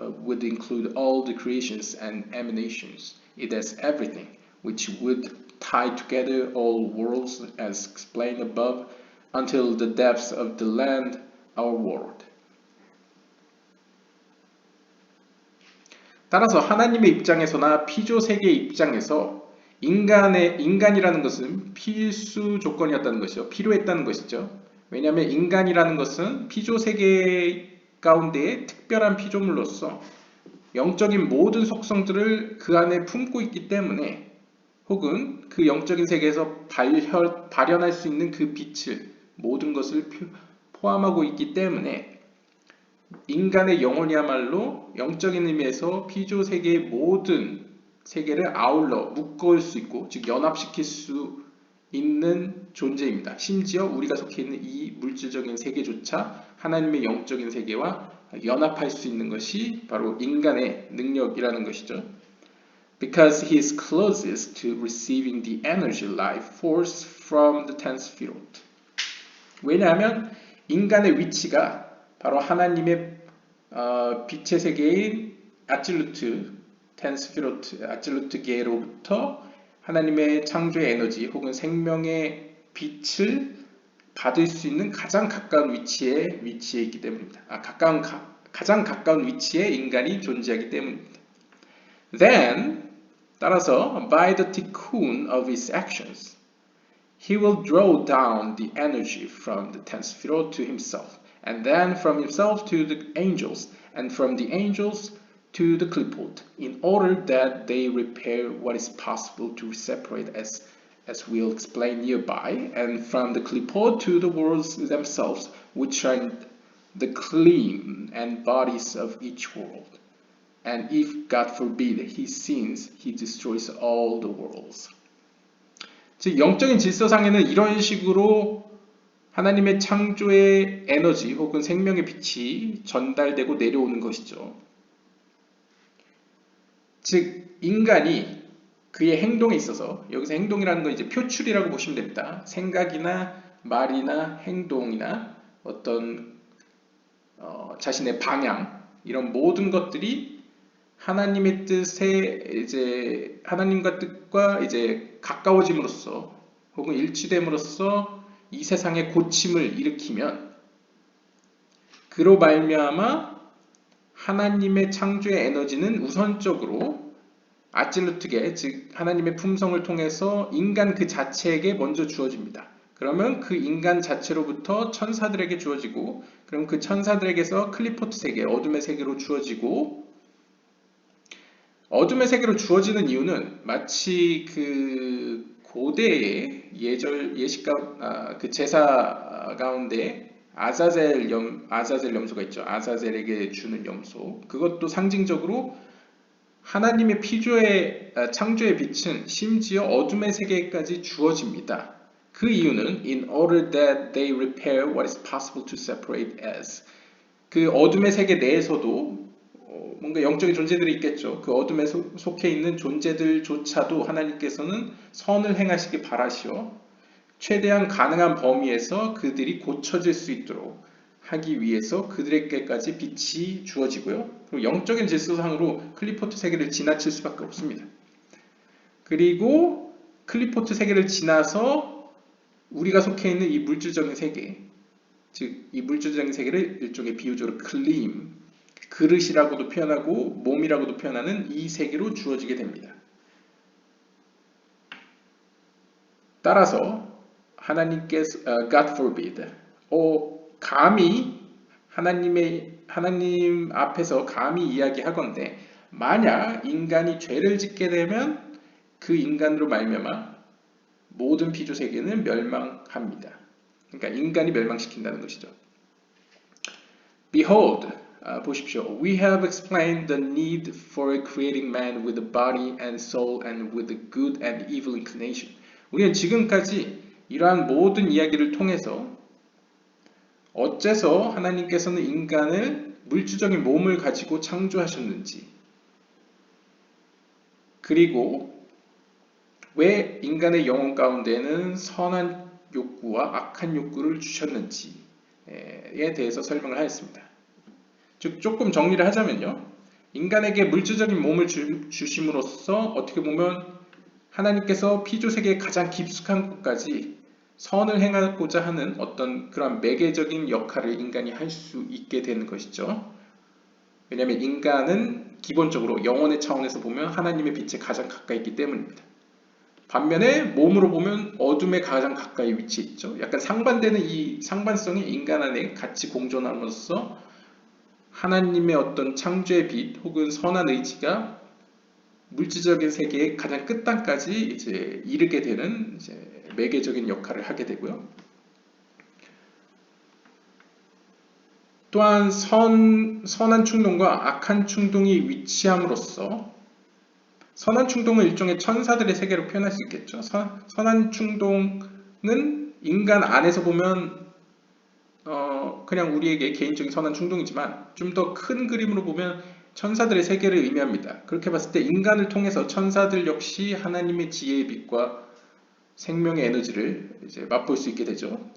Speaker 1: would include all the creations and emanations. It has everything, which would tie together all worlds as explained above until the depths of the land, our world. 따라서 하나님의 입장에서나 피조 세계의 입장에서 인간이라는 것은 필수 조건이었다는 것이죠. 필요했다는 것이죠. 왜냐하면 인간이라는 것은 피조 세계 가운데의 특별한 피조물로서 영적인 모든 속성들을 그 안에 품고 있기 때문에 혹은 그 영적인 세계에서 발현할 수 있는 그 빛을 모든 것을 포함하고 있기 때문에 인간의 영혼이야말로 영적인 의미에서 피조 세계의 모든 세계를 아울러 묶을 수 있고 즉 연합시킬 수 있는 존재입니다. 심지어 우리가 속해 있는 이 물질적인 세계조차 하나님의 영적인 세계와 연합할 수 있는 것이 바로 인간의 능력이라는 것이죠. Because he is closest to receiving the energy life force from the ten Sphirot. 왜냐하면 인간의 위치가 바로 하나님의 빛의 세계인 아찔루트, 텐 스피로트, 아찔루트계로부터 하나님의 창조의 에너지 혹은 생명의 빛을 받을 수 있는 가장 가까운 위치에 있기 때문입니다. 가장 가까운 위치에 인간이 존재하기 때문입니다. Then, 따라서, by the tikkun of his actions, he will draw down the energy from the ten Sphirot to himself, and then from himself to the angels, and from the angels to the Klipot, in order that they repair what is possible to separate as we'll explain nearby, and from the Klipot to the worlds themselves, which are the clean and bodies of each world. And if God forbid he sins, he destroys all the worlds. 즉 영적인 질서상에는 이런 식으로 하나님의 창조의 에너지 혹은 생명의 빛이 전달되고 내려오는 것이죠. 즉 인간이 그의 행동에 있어서 여기서 행동이라는 건 이제 표출이라고 보시면 됩니다. 생각이나 말이나 행동이나 어떤 자신의 방향 이런 모든 것들이 하나님의 뜻에 이제 하나님과 뜻과 이제 가까워짐으로써 혹은 일치됨으로써 이 세상에 고침을 일으키면 그로 말미암아 하나님의 창조의 에너지는 우선적으로 아찔루트게 즉 하나님의 품성을 통해서 인간 그 자체에게 먼저 주어집니다. 그러면 그 인간 자체로부터 천사들에게 주어지고 그럼 그 천사들에게서 클리포트 세계, 어둠의 세계로 주어지고 어둠의 세계로 주어지는 이유는 마치 그 고대의 그 제사 가운데 아자젤 염소가 있죠. 아자젤에게 주는 염소. 그것도 상징적으로 하나님의 창조의 빛은 심지어 어둠의 세계까지 주어집니다. 그 이유는 in order that they repair what is possible to separate as 그 어둠의 세계 내에서도 뭔가 영적인 존재들이 있겠죠. 그 어둠에 속해 있는 존재들조차도 하나님께서는 선을 행하시기 바라시어 최대한 가능한 범위에서 그들이 고쳐질 수 있도록 하기 위해서 그들에게까지 빛이 주어지고요. 그리고 영적인 질서상으로 클리포트 세계를 지나칠 수밖에 없습니다. 그리고 클리포트 세계를 지나서 우리가 속해 있는 이 물질적인 세계, 즉 이 물질적인 세계를 일종의 비유적으로 클림, 그릇이라고도 표현하고 몸이라고도 표현하는 이 세계로 주어지게 됩니다. 따라서 하나님께서 God forbid, 감히 하나님 앞에서 감히 이야기하건대 만약 인간이 죄를 짓게 되면 그 인간으로 말미암아 모든 피조 세계는 멸망합니다. 그러니까 인간이 멸망시킨다는 것이죠. Behold, 보십시오. We have explained the need for creating man with a body and soul and with a good and evil inclination. 우리는 지금까지 이러한 모든 이야기를 통해서 어째서 하나님께서는 인간을 물질적인 몸을 가지고 창조하셨는지, 그리고 왜 인간의 영혼 가운데는 선한 욕구와 악한 욕구를 주셨는지에 대해서 설명을 하였습니다. 즉 조금 정리를 하자면요. 인간에게 물질적인 몸을 주심으로써 어떻게 보면 하나님께서 피조세계의 가장 깊숙한 곳까지 선을 행하고자 하는 어떤 그런 매개적인 역할을 인간이 할 수 있게 되는 것이죠. 왜냐하면 인간은 기본적으로 영혼의 차원에서 보면 하나님의 빛에 가장 가까이 있기 때문입니다. 반면에 몸으로 보면 어둠에 가장 가까이 위치해 있죠. 약간 상반되는 이 상반성이 인간 안에 같이 공존함으로써 하나님의 어떤 창조의 빛 혹은 선한 의지가 물질적인 세계의 가장 끝단까지 이제 이르게 되는 이제 매개적인 역할을 하게 되고요. 또한 선한 충동과 악한 충동이 위치함으로써 선한 충동은 일종의 천사들의 세계로 표현할 수 있겠죠. 선한 충동은 인간 안에서 보면 그냥 우리에게 개인적인 선한 충동이지만 좀 더 큰 그림으로 보면 천사들의 세계를 의미합니다. 그렇게 봤을 때 인간을 통해서 천사들 역시 하나님의 지혜의 빛과 생명의 에너지를 이제 맛볼 수 있게 되죠.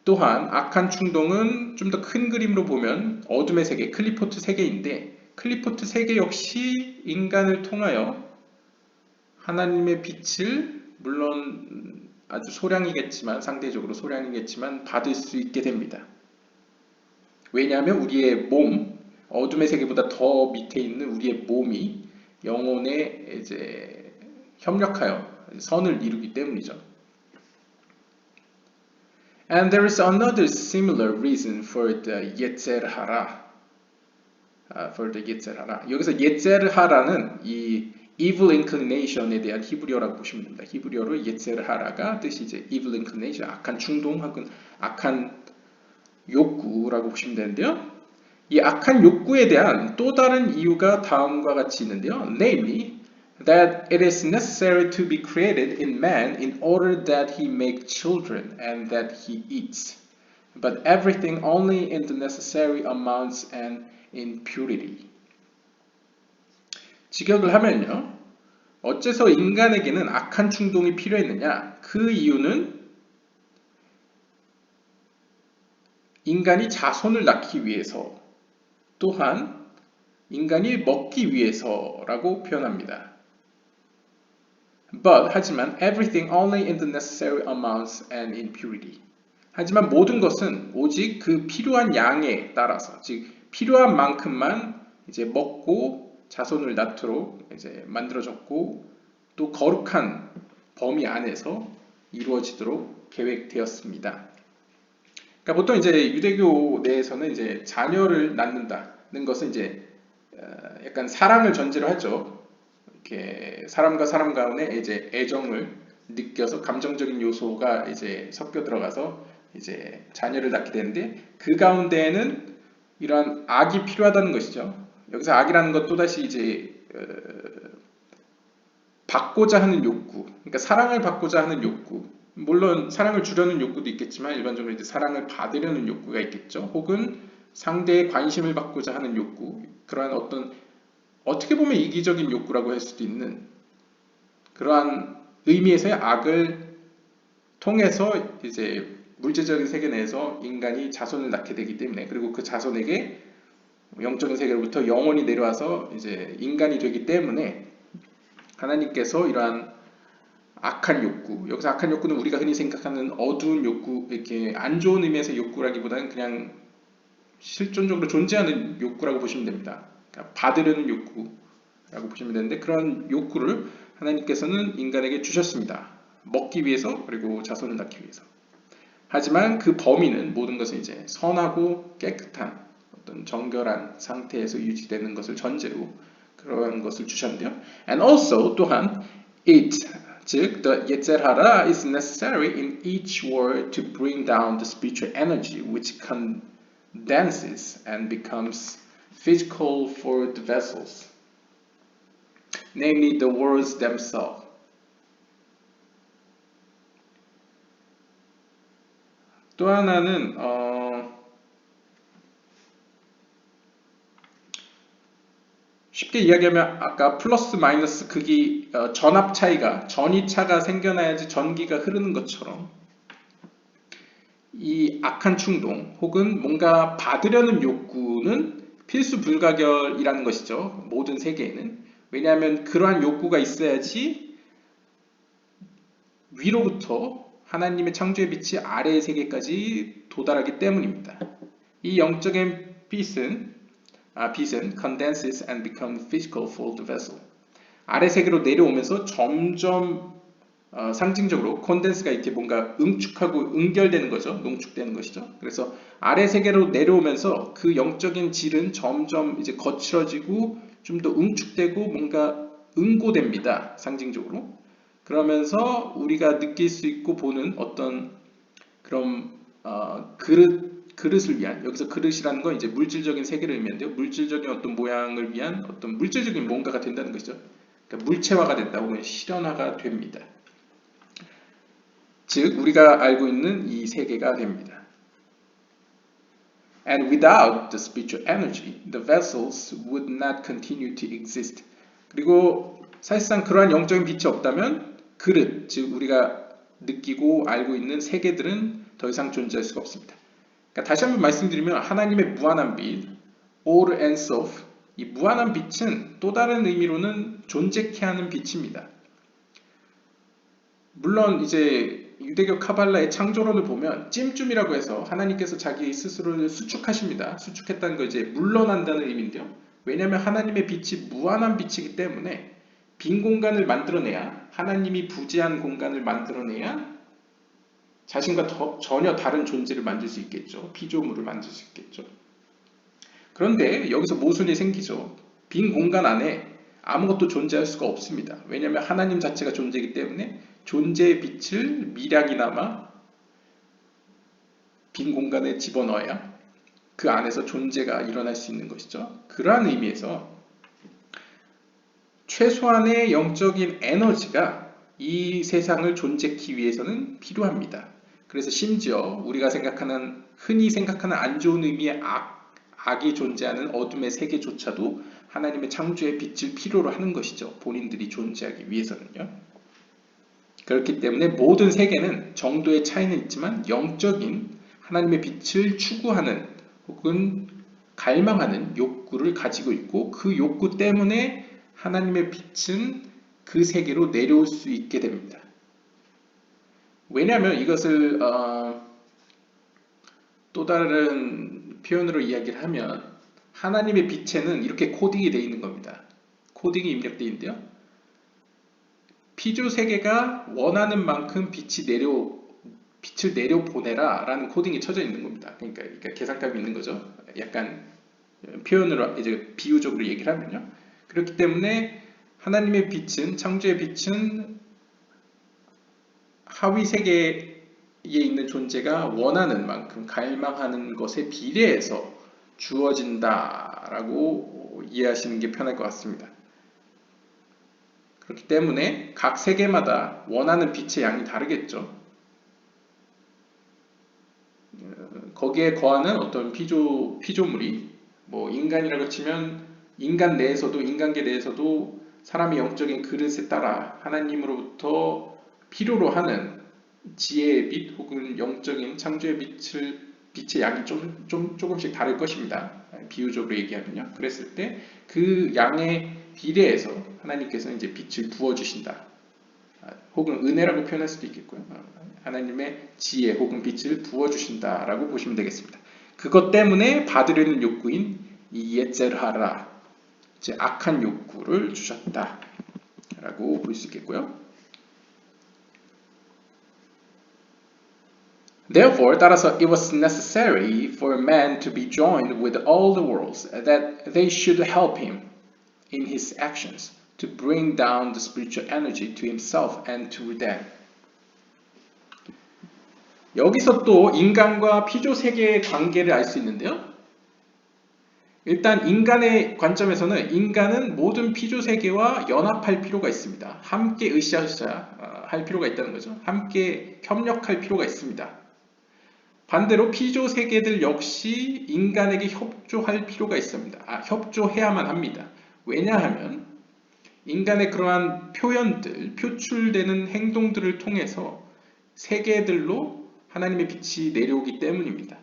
Speaker 1: 또한 악한 충동은 좀 더 큰 그림으로 보면 어둠의 세계, 클리포트 세계인데 클리포트 세계 역시 인간을 통하여 하나님의 빛을 물론 아주 소량이겠지만 상대적으로 소량이겠지만 받을 수 있게 됩니다. 왜냐하면 우리의 몸, 어둠의 세계보다 더 밑에 있는 우리의 몸이 영혼에 이제 협력하여 선을 이루기 때문이죠. And there is another similar reason for the Yetzer Hara. 여기서 Yetzer Hara는 이 evil inclination에 대한 히브리어라고 보시면 됩니다. 히브리어로 Yetzer Hara가 뜻이 이제 evil inclination, 악한 충동 혹은 악한 욕구라고 보시면 되는데요. 이 악한 욕구에 대한 또 다른 이유가 다음과 같이 있는데요. Namely, that it is necessary to be created in man in order that he make children and that he eats, but everything only in the necessary amounts and in purity. 직역을 하면요. 어째서 인간에게는 악한 충동이 필요했느냐? 그 이유는 인간이 자손을 낳기 위해서 또한 인간이 먹기 위해서라고 표현합니다. But 하지만 everything only in the necessary amounts and in purity. 하지만 모든 것은 오직 그 필요한 양에 따라서, 즉 필요한 만큼만 이제 먹고 자손을 낳도록 이제 만들어졌고 또 거룩한 범위 안에서 이루어지도록 계획되었습니다. 그러니까 보통 이제 유대교 내에서는 이제 자녀를 낳는다는 것은 이제 약간 사랑을 전제로 하죠. 이렇게 사람과 사람 가운데 이제 애정을 느껴서 감정적인 요소가 이제 섞여 들어가서 이제 자녀를 낳게 되는데 그 가운데에는 이러한 악이 필요하다는 것이죠. 여기서 악이라는 것 또다시 이제 받고자 하는 욕구, 그러니까 사랑을 받고자 하는 욕구, 물론 사랑을 주려는 욕구도 있겠지만 일반적으로 이제 사랑을 받으려는 욕구가 있겠죠. 혹은 상대의 관심을 받고자 하는 욕구, 그러한 어떤 어떻게 보면 이기적인 욕구라고 할 수도 있는 그러한 의미에서의 악을 통해서 이제 물질적인 세계 내에서 인간이 자손을 낳게 되기 때문에, 그리고 그 자손에게 영적인 세계로부터 영혼이 내려와서 이제 인간이 되기 때문에 하나님께서 이러한 악한 욕구, 여기서 악한 욕구는 우리가 흔히 생각하는 어두운 욕구, 이렇게 안 좋은 의미에서 욕구라기보다는 그냥 실존적으로 존재하는 욕구라고 보시면 됩니다. 그러니까 받으려는 욕구라고 보시면 되는데 그런 욕구를 하나님께서는 인간에게 주셨습니다. 먹기 위해서, 그리고 자손을 낳기 위해서. 하지만 그 범위는 모든 것은 이제 선하고 깨끗한 어떤 정결한 상태에서 유지되는 것을 전제로 그런 것을 주셨는데요. And also 또한 it, 즉 the yetzer hara is necessary in each world to bring down the spiritual energy which condenses and becomes physical for the vessels, namely the worlds themselves. 또 하나는 쉽게 이야기하면 아까 플러스 마이너스 극이 전압 차이가, 전이차가 생겨나야지 전기가 흐르는 것처럼 이 악한 충동 혹은 뭔가 받으려는 욕구는 필수 불가결이라는 것이죠. 모든 세계에는. 왜냐하면 그러한 욕구가 있어야지 위로부터 하나님의 창조의 빛이 아래의 세계까지 도달하기 때문입니다. 이 영적인 빛은 condenses and becomes physical for the vessel. 아래 세계로 내려오면서 점점 상징적으로 condense가 이렇게 뭔가 응축하고 응결되는 거죠. 농축되는 것이죠. 그래서 아래 세계로 내려오면서 그 영적인 질은 점점 이제 거칠어지고 좀 더 응축되고 뭔가 응고됩니다. 상징적으로. 그러면서 우리가 느낄 수 있고 보는 어떤 그런 그릇을 위한, 여기서 그릇이라는 건 이제 물질적인 세계를 의미하는데요. 물질적인 어떤 모양을 위한 어떤 물질적인 뭔가가 된다는 것이죠. 그러니까 물체화가 된다 혹은 실현화가 됩니다. 즉 우리가 알고 있는 이 세계가 됩니다. And without the spiritual energy, the vessels would not continue to exist. 그리고 사실상 그러한 영적인 빛이 없다면 그릇, 즉 우리가 느끼고 알고 있는 세계들은 더 이상 존재할 수가 없습니다. 그러니까 다시 한번 말씀드리면 하나님의 무한한 빛, All and Sof, 이 무한한 빛은 또 다른 의미로는 존재케 하는 빛입니다. 물론 이제 유대교 카발라의 창조론을 보면 찜찜이라고 해서 하나님께서 자기 스스로를 수축하십니다. 수축했다는 거 이제 물러난다는 의미인데요. 왜냐하면 하나님의 빛이 무한한 빛이기 때문에 빈 공간을 만들어내야, 하나님이 부재한 공간을 만들어내야 자신과 전혀 다른 존재를 만들 수 있겠죠. 피조물을 만들 수 있겠죠. 그런데 여기서 모순이 생기죠. 빈 공간 안에 아무것도 존재할 수가 없습니다. 왜냐하면 하나님 자체가 존재이기 때문에 존재의 빛을 미량이나마 빈 공간에 집어넣어야 그 안에서 존재가 일어날 수 있는 것이죠. 그러한 의미에서 최소한의 영적인 에너지가 이 세상을 존재하기 위해서는 필요합니다. 그래서 심지어 우리가 흔히 생각하는 안 좋은 의미의 악이 존재하는 어둠의 세계조차도 하나님의 창조의 빛을 필요로 하는 것이죠. 본인들이 존재하기 위해서는요. 그렇기 때문에 모든 세계는 정도의 차이는 있지만 영적인 하나님의 빛을 추구하는 혹은 갈망하는 욕구를 가지고 있고 그 욕구 때문에 하나님의 빛은 그 세계로 내려올 수 있게 됩니다. 왜냐하면 이것을 또 다른 표현으로 이야기를 하면 하나님의 빛에는 이렇게 코딩이 되어 있는 겁니다. 코딩이 입력되어 있는데요. 피조 세계가 원하는 만큼 빛을 내려보내라 라는 코딩이 쳐져 있는 겁니다. 그러니까 계산값이 있는 거죠. 약간 표현으로 이제 비유적으로 얘기를 하면요. 그렇기 때문에 하나님의 빛은, 창조의 빛은 하위 세계에 있는 존재가 원하는 만큼 갈망하는 것에 비례해서 주어진다라고 이해하시는 게 편할 것 같습니다. 그렇기 때문에 각 세계마다 원하는 빛의 양이 다르겠죠. 거기에 거하는 어떤 피조물이 뭐 인간이라고 치면 인간계 내에서도 사람의 영적인 그릇에 따라 하나님으로부터 필요로 하는 지혜의 빛 혹은 영적인 창조의 빛의 양이 조금씩 다를 것입니다. 비유적으로 얘기하면요. 그랬을 때 그 양에 비례해서 하나님께서는 이제 빛을 부어주신다. 혹은 은혜라고 표현할 수도 있겠고요. 하나님의 지혜 혹은 빛을 부어주신다라고 보시면 되겠습니다. 그것 때문에 받으려는 욕구인 이 예제르하라, 이제 악한 욕구를 주셨다라고 볼 수 있겠고요. Therefore, 따라서 it was necessary for man to be joined with all the worlds, that they should help him in his actions, to bring down the spiritual energy to himself and to them. 여기서 또 인간과 피조 세계의 관계를 알 수 있는데요. 일단 인간의 관점에서는 인간은 모든 피조 세계와 연합할 필요가 있습니다. 함께 으쌰으쌰 할 필요가 있다는 거죠. 함께 협력할 필요가 있습니다. 반대로 피조 세계들 역시 인간에게 협조할 필요가 있습니다. 협조해야만 합니다. 왜냐하면 인간의 그러한 표현들, 표출되는 행동들을 통해서 세계들로 하나님의 빛이 내려오기 때문입니다.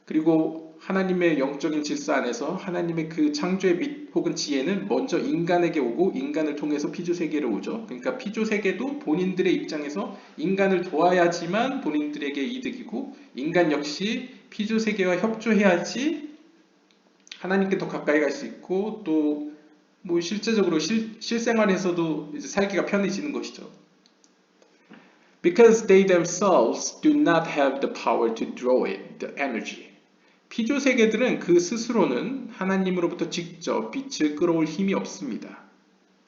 Speaker 1: 그리고 하나님의 영적인 질서 안에서 하나님의 그 창조의 빛 혹은 지혜는 먼저 인간에게 오고 인간을 통해서 피조세계로 오죠. 그러니까 피조세계도 본인들의 입장에서 인간을 도와야지만 본인들에게 이득이고 인간 역시 피조세계와 협조해야지 하나님께 더 가까이 갈 수 있고 또 뭐 실제적으로 실생활에서도 이제 살기가 편해지는 것이죠. Because they themselves do not have the power to draw it, the energy. 피조 세계들은 그 스스로는 하나님으로부터 직접 빛을 끌어올 힘이 없습니다.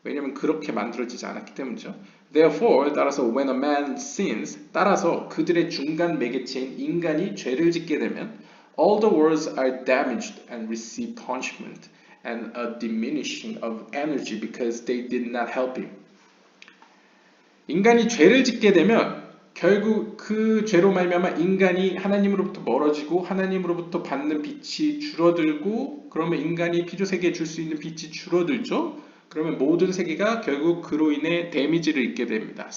Speaker 1: 왜냐하면 그렇게 만들어지지 않았기 때문이죠. Therefore, 따라서 when a man sins, 따라서 그들의 중간 매개체인 인간이 죄를 짓게 되면 all the worlds are damaged and receive punishment and a diminishing of energy because they did not help him. 인간이 죄를 짓게 되면 결국 그 죄로 말미암아 인간이 하나님으로부터 멀어지고 하나님으로부터 받는 빛이 줄어들고 그러면 인간이 피조세계에 줄 수 있는 빛이 줄어들죠. 그러면 모든 세계가 결국 그로 인해 데미지를 입게 됩니다.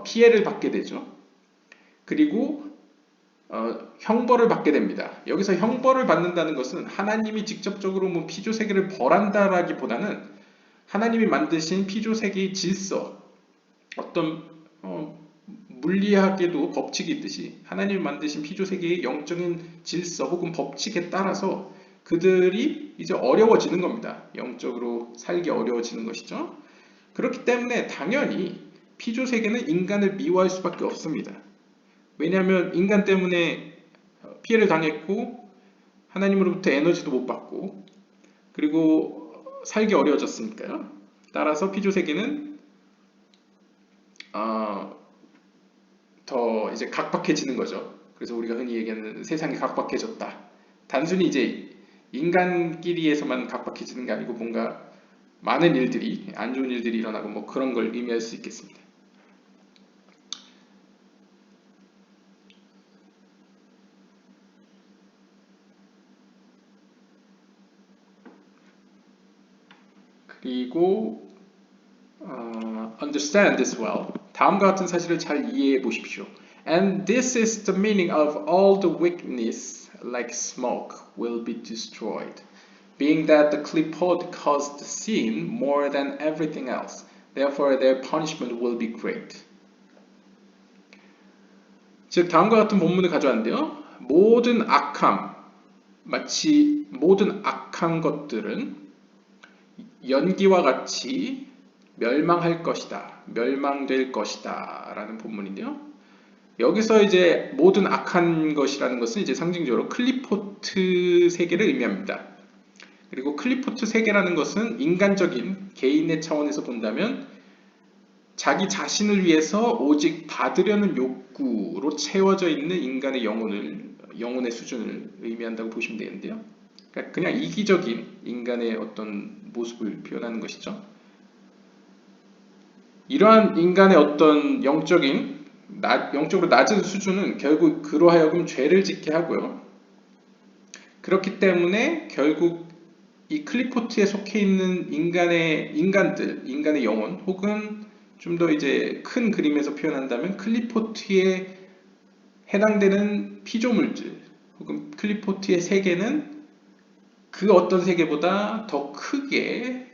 Speaker 1: 피해를 받게 되죠. 그리고 형벌을 받게 됩니다. 여기서 형벌을 받는다는 것은 하나님이 직접적으로 뭐 피조세계를 벌한다라기보다는 하나님이 만드신 피조세계의 질서, 어떤 물리학에도 법칙이 있듯이 하나님이 만드신 피조세계의 영적인 질서 혹은 법칙에 따라서 그들이 이제 어려워지는 겁니다. 영적으로 살기 어려워지는 것이죠. 그렇기 때문에 당연히 피조세계는 인간을 미워할 수밖에 없습니다. 왜냐하면 인간 때문에 피해를 당했고 하나님으로부터 에너지도 못 받고 그리고 살기 어려워졌으니까요. 따라서 피조세계는 더 이제 각박해지는 거죠. 그래서 우리가 흔히 얘기하는 세상이 각박해졌다. 단순히 이제 인간끼리에서만 각박해지는 게 아니고 뭔가 많은 일들이 안 좋은 일들이 일어나고 뭐 그런 걸 의미할 수 있겠습니다. 그리고 understand this well. 다음과 같은 사실을 잘 이해해 보십시오. And this is the meaning of all the weakness like smoke will be destroyed. Being that the clipboard caused sin more than everything else, therefore their punishment will be great. 즉 다음과 같은 본문을 가져왔는데요. 모든 악함, 마치 모든 악한 것들은 연기와 같이 멸망할 것이다, 멸망될 것이다 라는 본문인데요. 여기서 이제 모든 악한 것이라는 것은 이제 상징적으로 클리포트 세계를 의미합니다. 그리고 클리포트 세계라는 것은 인간적인 개인의 차원에서 본다면 자기 자신을 위해서 오직 받으려는 욕구로 채워져 있는 인간의 영혼의 수준을 의미한다고 보시면 되는데요. 그러니까 그냥 이기적인 인간의 어떤 모습을 표현하는 것이죠. 이러한 인간의 어떤 영적으로 낮은 수준은 결국 그로 하여금 죄를 짓게 하고요. 그렇기 때문에 결국 이 클리포트에 속해 있는 인간의 영혼, 혹은 좀 더 이제 큰 그림에서 표현한다면 클리포트에 해당되는 피조물들, 혹은 클리포트의 세계는 그 어떤 세계보다 더 크게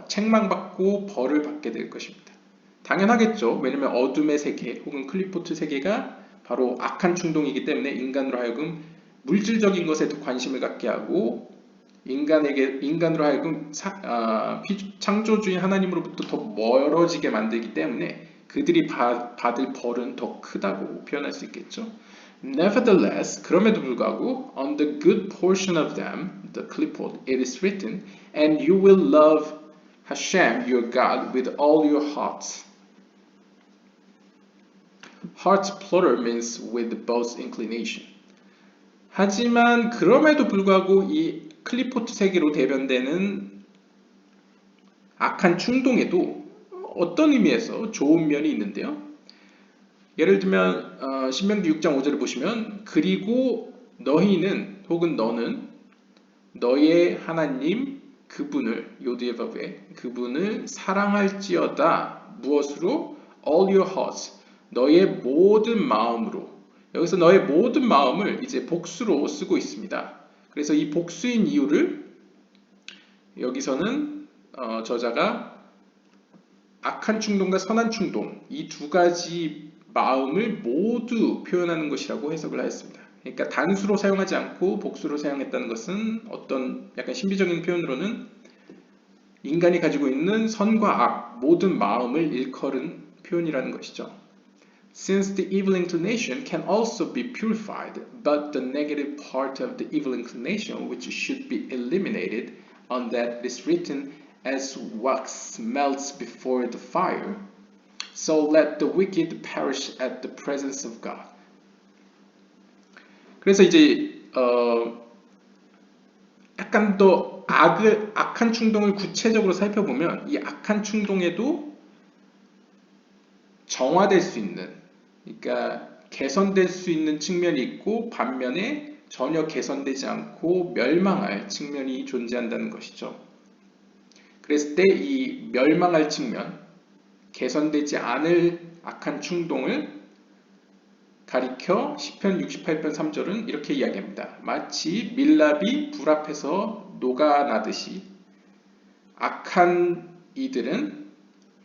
Speaker 1: 책망받고 벌을 받게 될 것입니다. 당연하겠죠. 왜냐면 어둠의 세계 혹은 클리포트 세계가 바로 악한 충동이기 때문에 인간으로 하여금 물질적인 것에 더 관심을 갖게 하고 인간으로 하여금 창조주인 하나님으로부터 더 멀어지게 만들기 때문에 그들이 받을 벌은 더 크다고 표현할 수 있겠죠. Nevertheless, 그럼에도 불구하고 on the good portion of them, the clipboard, it is written, and you will love Hashem your God with all your heart. Heart plural means with both inclination. 하지만 그럼에도 불구하고 이 클리포트 세계로 대변되는 악한 충동에도 어떤 의미에서 좋은 면이 있는데요. 예를 들면 신명기 6장 5절을 보시면 그리고 너희는 혹은 너는 너의 하나님 그분을 요드예바브에 그분을 사랑할지어다. 무엇으로? All your heart. 너의 모든 마음으로. 여기서 너의 모든 마음을 이제 복수로 쓰고 있습니다. 그래서 이 복수인 이유를 여기서는 저자가 악한 충동과 선한 충동 이 두 가지 마음을 모두 표현하는 것이라고 해석을 하였습니다. 그러니까 단수로 사용하지 않고 복수로 사용했다는 것은 어떤 약간 신비적인 표현으로는 인간이 가지고 있는 선과 악 모든 마음을 일컬은 표현이라는 것이죠. Since the evil inclination can also be purified, but the negative part of the evil inclination which should be eliminated, on that is written as wax melts before the fire, so let the wicked perish at the presence of God. 그래서 이제 약간 더 악한 충동을 구체적으로 살펴보면 이 악한 충동에도 정화될 수 있는, 그러니까 개선될 수 있는 측면이 있고 반면에 전혀 개선되지 않고 멸망할 측면이 존재한다는 것이죠. 그랬을 때 이 멸망할 측면, 개선되지 않을 악한 충동을 가리켜 시편 68편 3절은 이렇게 이야기합니다. 마치 밀랍이 불 앞에서 녹아나듯이 악한 이들은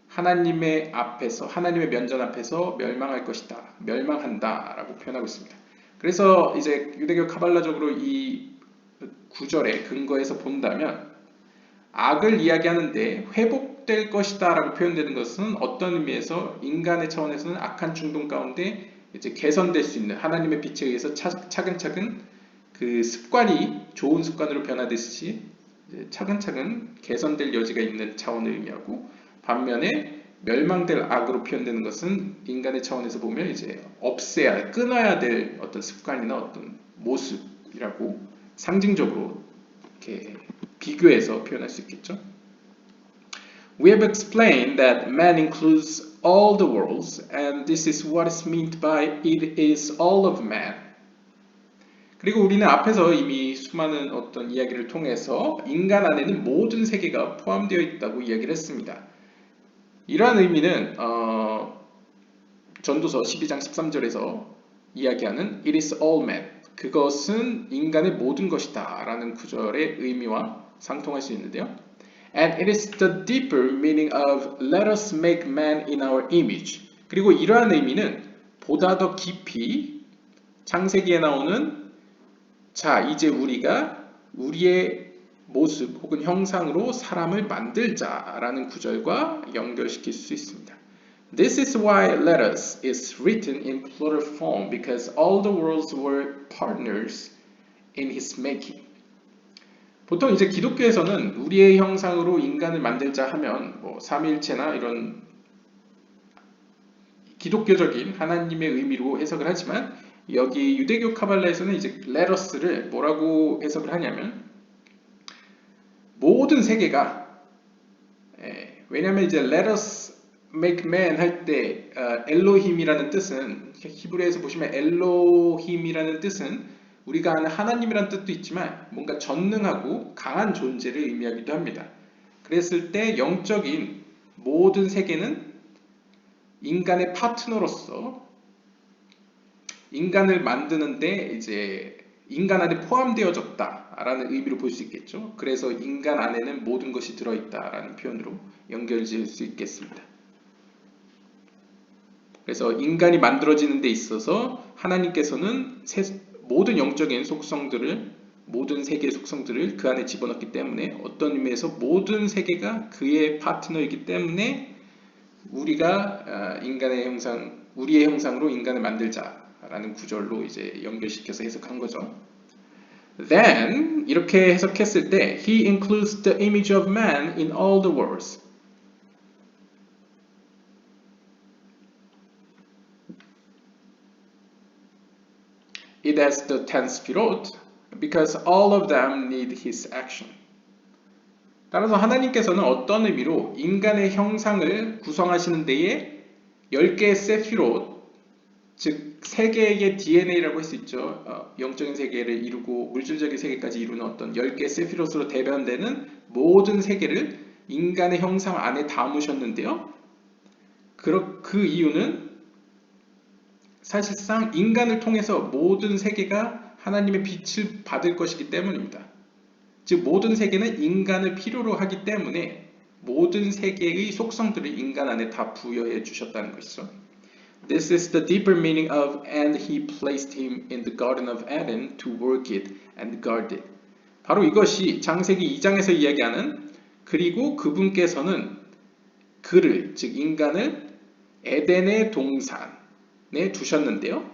Speaker 1: 하나님의 면전 앞에서 멸망할 것이다. 멸망한다 라고 표현하고 있습니다. 그래서 이제 유대교 카발라적으로 이 구절의 근거에서 본다면 악을 이야기하는데 회복될 것이다 라고 표현되는 것은 어떤 의미에서 인간의 차원에서는 악한 충동 가운데 이제 개선될 수 있는 하나님의 빛에 의해서 차근차근 그 습관이 좋은 습관으로 변화되듯이 차근차근 개선될 여지가 있는 차원을 의미하고, 반면에 멸망될 악으로 표현되는 것은 인간의 차원에서 보면 이제 끊어야 될 어떤 습관이나 어떤 모습이라고 상징적으로 이렇게 비교해서 표현할 수 있겠죠. We have explained that man includes all the worlds, and this is what is meant by it is all of man. 그리고 우리는 앞에서 이미 수많은 어떤 이야기를 통해서 인간 안에는 모든 세계가 포함되어 있다고 이야기를 했습니다. 이러한 의미는 전도서 12장 13절에서 이야기하는 It is all man, 그것은 인간의 모든 것이다 라는 구절의 의미와 상통할 수 있는데요. And it is the deeper meaning of let us make man in our image. 그리고 이러한 의미는 보다 더 깊이 창세기에 나오는 자 이제 우리가 우리의 모습 혹은 형상으로 사람을 만들자라는 구절과 연결시킬 수 있습니다. This is why let us is written in plural form because all the worlds were partners in his making. 보통 이제 기독교에서는 우리의 형상으로 인간을 만들자 하면 뭐 삼위일체나 이런 기독교적인 하나님의 의미로 해석을 하지만 여기 유대교 카발라에서는 이제 let us를 뭐라고 해석을 하냐면 모든 세계가 왜냐면 이제 let us make man 할 때 엘로힘이라는 뜻은 히브리에서 보시면 엘로힘이라는 뜻은 우리가 아는 하나님이라는 뜻도 있지만 뭔가 전능하고 강한 존재를 의미하기도 합니다. 그랬을 때 영적인 모든 세계는 인간의 파트너로서 인간을 만드는데 이제 인간 안에 포함되어졌다라는 의미로 볼 수 있겠죠. 그래서 인간 안에는 모든 것이 들어있다라는 표현으로 연결지을 수 있겠습니다. 그래서 인간이 만들어지는 데 있어서 하나님께서는 모든 영적인 속성들을 모든 세계의 속성들을 그 안에 집어넣기 때문에 어떤 의미에서 모든 세계가 그의 파트너이기 때문에 우리가 인간의 형상, 우리의 형상으로 인간을 만들자라는 구절로 이제 연결시켜서 해석한 거죠. Then 이렇게 해석했을 때 He includes the image of man in all the worlds. It has the 10 sefirot because all of them need his action. 따라서 하나님께서는 어떤 의미로 인간의 형상을 구성하시는 데에 10개의 세피롯, 즉 세계의 DNA라고 할 수 있죠. 영적인 세계를 이루고 물질적인 세계까지 이루는 어떤 10개의 세피롯으로 대변되는 모든 세계를 인간의 형상 안에 담으셨는데요. 그 이유는 사실상 인간을 통해서 모든 세계가 하나님의 빛을 받을 것이기 때문입니다. 즉 모든 세계는 인간을 필요로 하기 때문에 모든 세계의 속성들을 인간 안에 다 부여해 주셨다는 것이죠. This is the deeper meaning of and he placed him in the garden of Eden to work it and guard it. 바로 이것이 창세기 2장에서 이야기하는 그리고 그분께서는 그를 즉 인간을 에덴의 동산에 두셨는데요.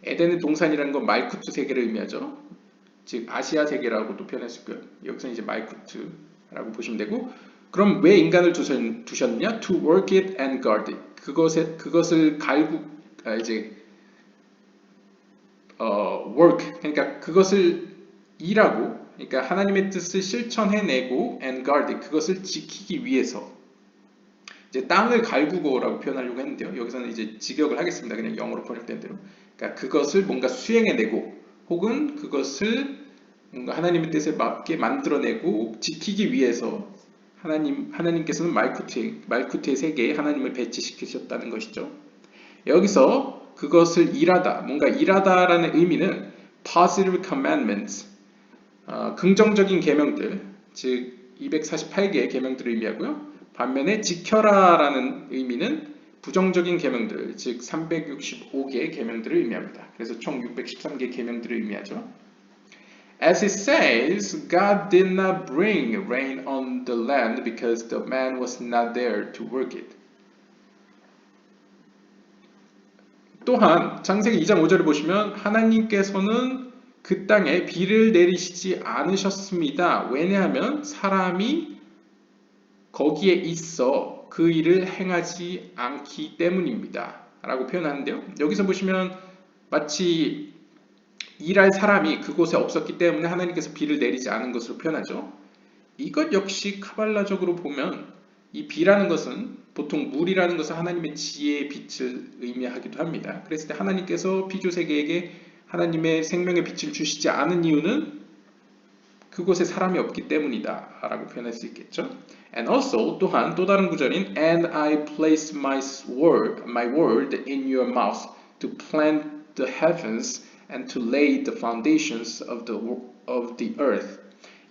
Speaker 1: 에덴의 동산이라는 건 말쿠트 세계를 의미하죠. 즉 아시아 세계라고도 표현할 수 있고요. 여기서 이제 말쿠트라고 보시면 되고, 그럼 왜 인간을 두셨느냐? To work it and guard it. 그것을 work 그러니까 그것을 일하고, 그러니까 하나님의 뜻을 실천해내고 and guard it 그것을 지키기 위해서 이제 땅을 갈구고라고 표현하려고 했는데요. 여기서는 이제 직역을 하겠습니다. 그냥 영어로 번역된 대로. 그러니까 그것을 뭔가 수행해내고 혹은 그것을 뭔가 하나님의 뜻에 맞게 만들어내고 지키기 위해서 하나님께서는 말쿠트의 세계에 하나님을 배치시키셨다는 것이죠. 여기서 그것을 일하다, 뭔가 일하다라는 의미는 positive commandments, 긍정적인 계명들, 즉 248개의 계명들을 의미하고요. 반면에 지켜라라는 의미는 부정적인 계명들, 즉 365개의 계명들을 의미합니다. 그래서 총 613개의 계명들을 의미하죠. As it says, God did not bring rain on the land because the man was not there to work it. 또한 창세기 2장 5절을 보시면 하나님께서는 그 땅에 비를 내리시지 않으셨습니다. 왜냐하면 사람이 거기에 있어 그 일을 행하지 않기 때문입니다. 라고 표현하는데요. 여기서 보시면 마치 일할 사람이 그곳에 없었기 때문에 하나님께서 비를 내리지 않은 것으로 표현하죠. 이것 역시 카발라적으로 보면 이 비라는 것은 보통 물이라는 것은 하나님의 지혜의 빛을 의미하기도 합니다. 그랬을 때 하나님께서 피조세계에게 하나님의 생명의 빛을 주시지 않은 이유는 그곳에 사람이 없기 때문이다 라고 표현할 수 있겠죠. And also 또한 또 다른 구절인 And I place my word in your mouth to plant the heavens and to lay the foundations of the earth.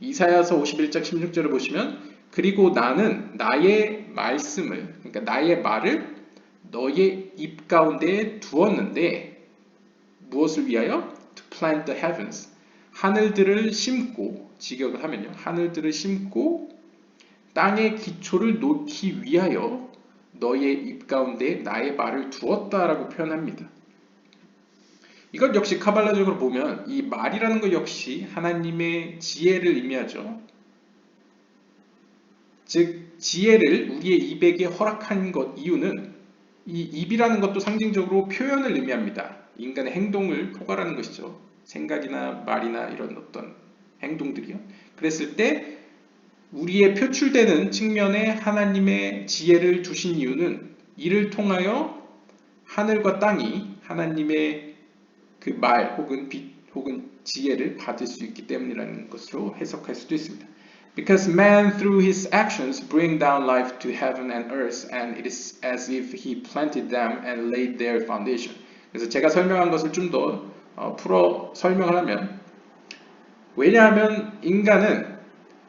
Speaker 1: 이사야서 51장 16절을 보시면 그리고 나는 나의 말씀을 그러니까 나의 말을 너의 입 가운데 두었는데 무엇을 위하여? To plant the heavens. 하늘들을 심고 직역을 하면요. 하늘들을 심고 땅의 기초를 놓기 위하여 너의 입 가운데 나의 말을 두었다라고 표현합니다. 이것 역시 카발라적으로 보면 이 말이라는 것 역시 하나님의 지혜를 의미하죠. 즉 지혜를 우리의 입에게 허락한 것 이유는 이 입이라는 것도 상징적으로 표현을 의미합니다. 인간의 행동을 포괄하는 것이죠. 생각이나 말이나 이런 어떤 행동들이요. 그랬을 때 우리의 표출되는 측면에 하나님의 지혜를 두신 이유는 이를 통하여 하늘과 땅이 하나님의 그 말 혹은 빛 혹은 지혜를 받을 수 있기 때문이라는 것으로 해석할 수도 있습니다. Because man through his actions bring down life to heaven and earth and it is as if he planted them and laid their foundation. 그래서 제가 설명한 것을 좀 더 풀어 설명을 하면 왜냐하면 인간은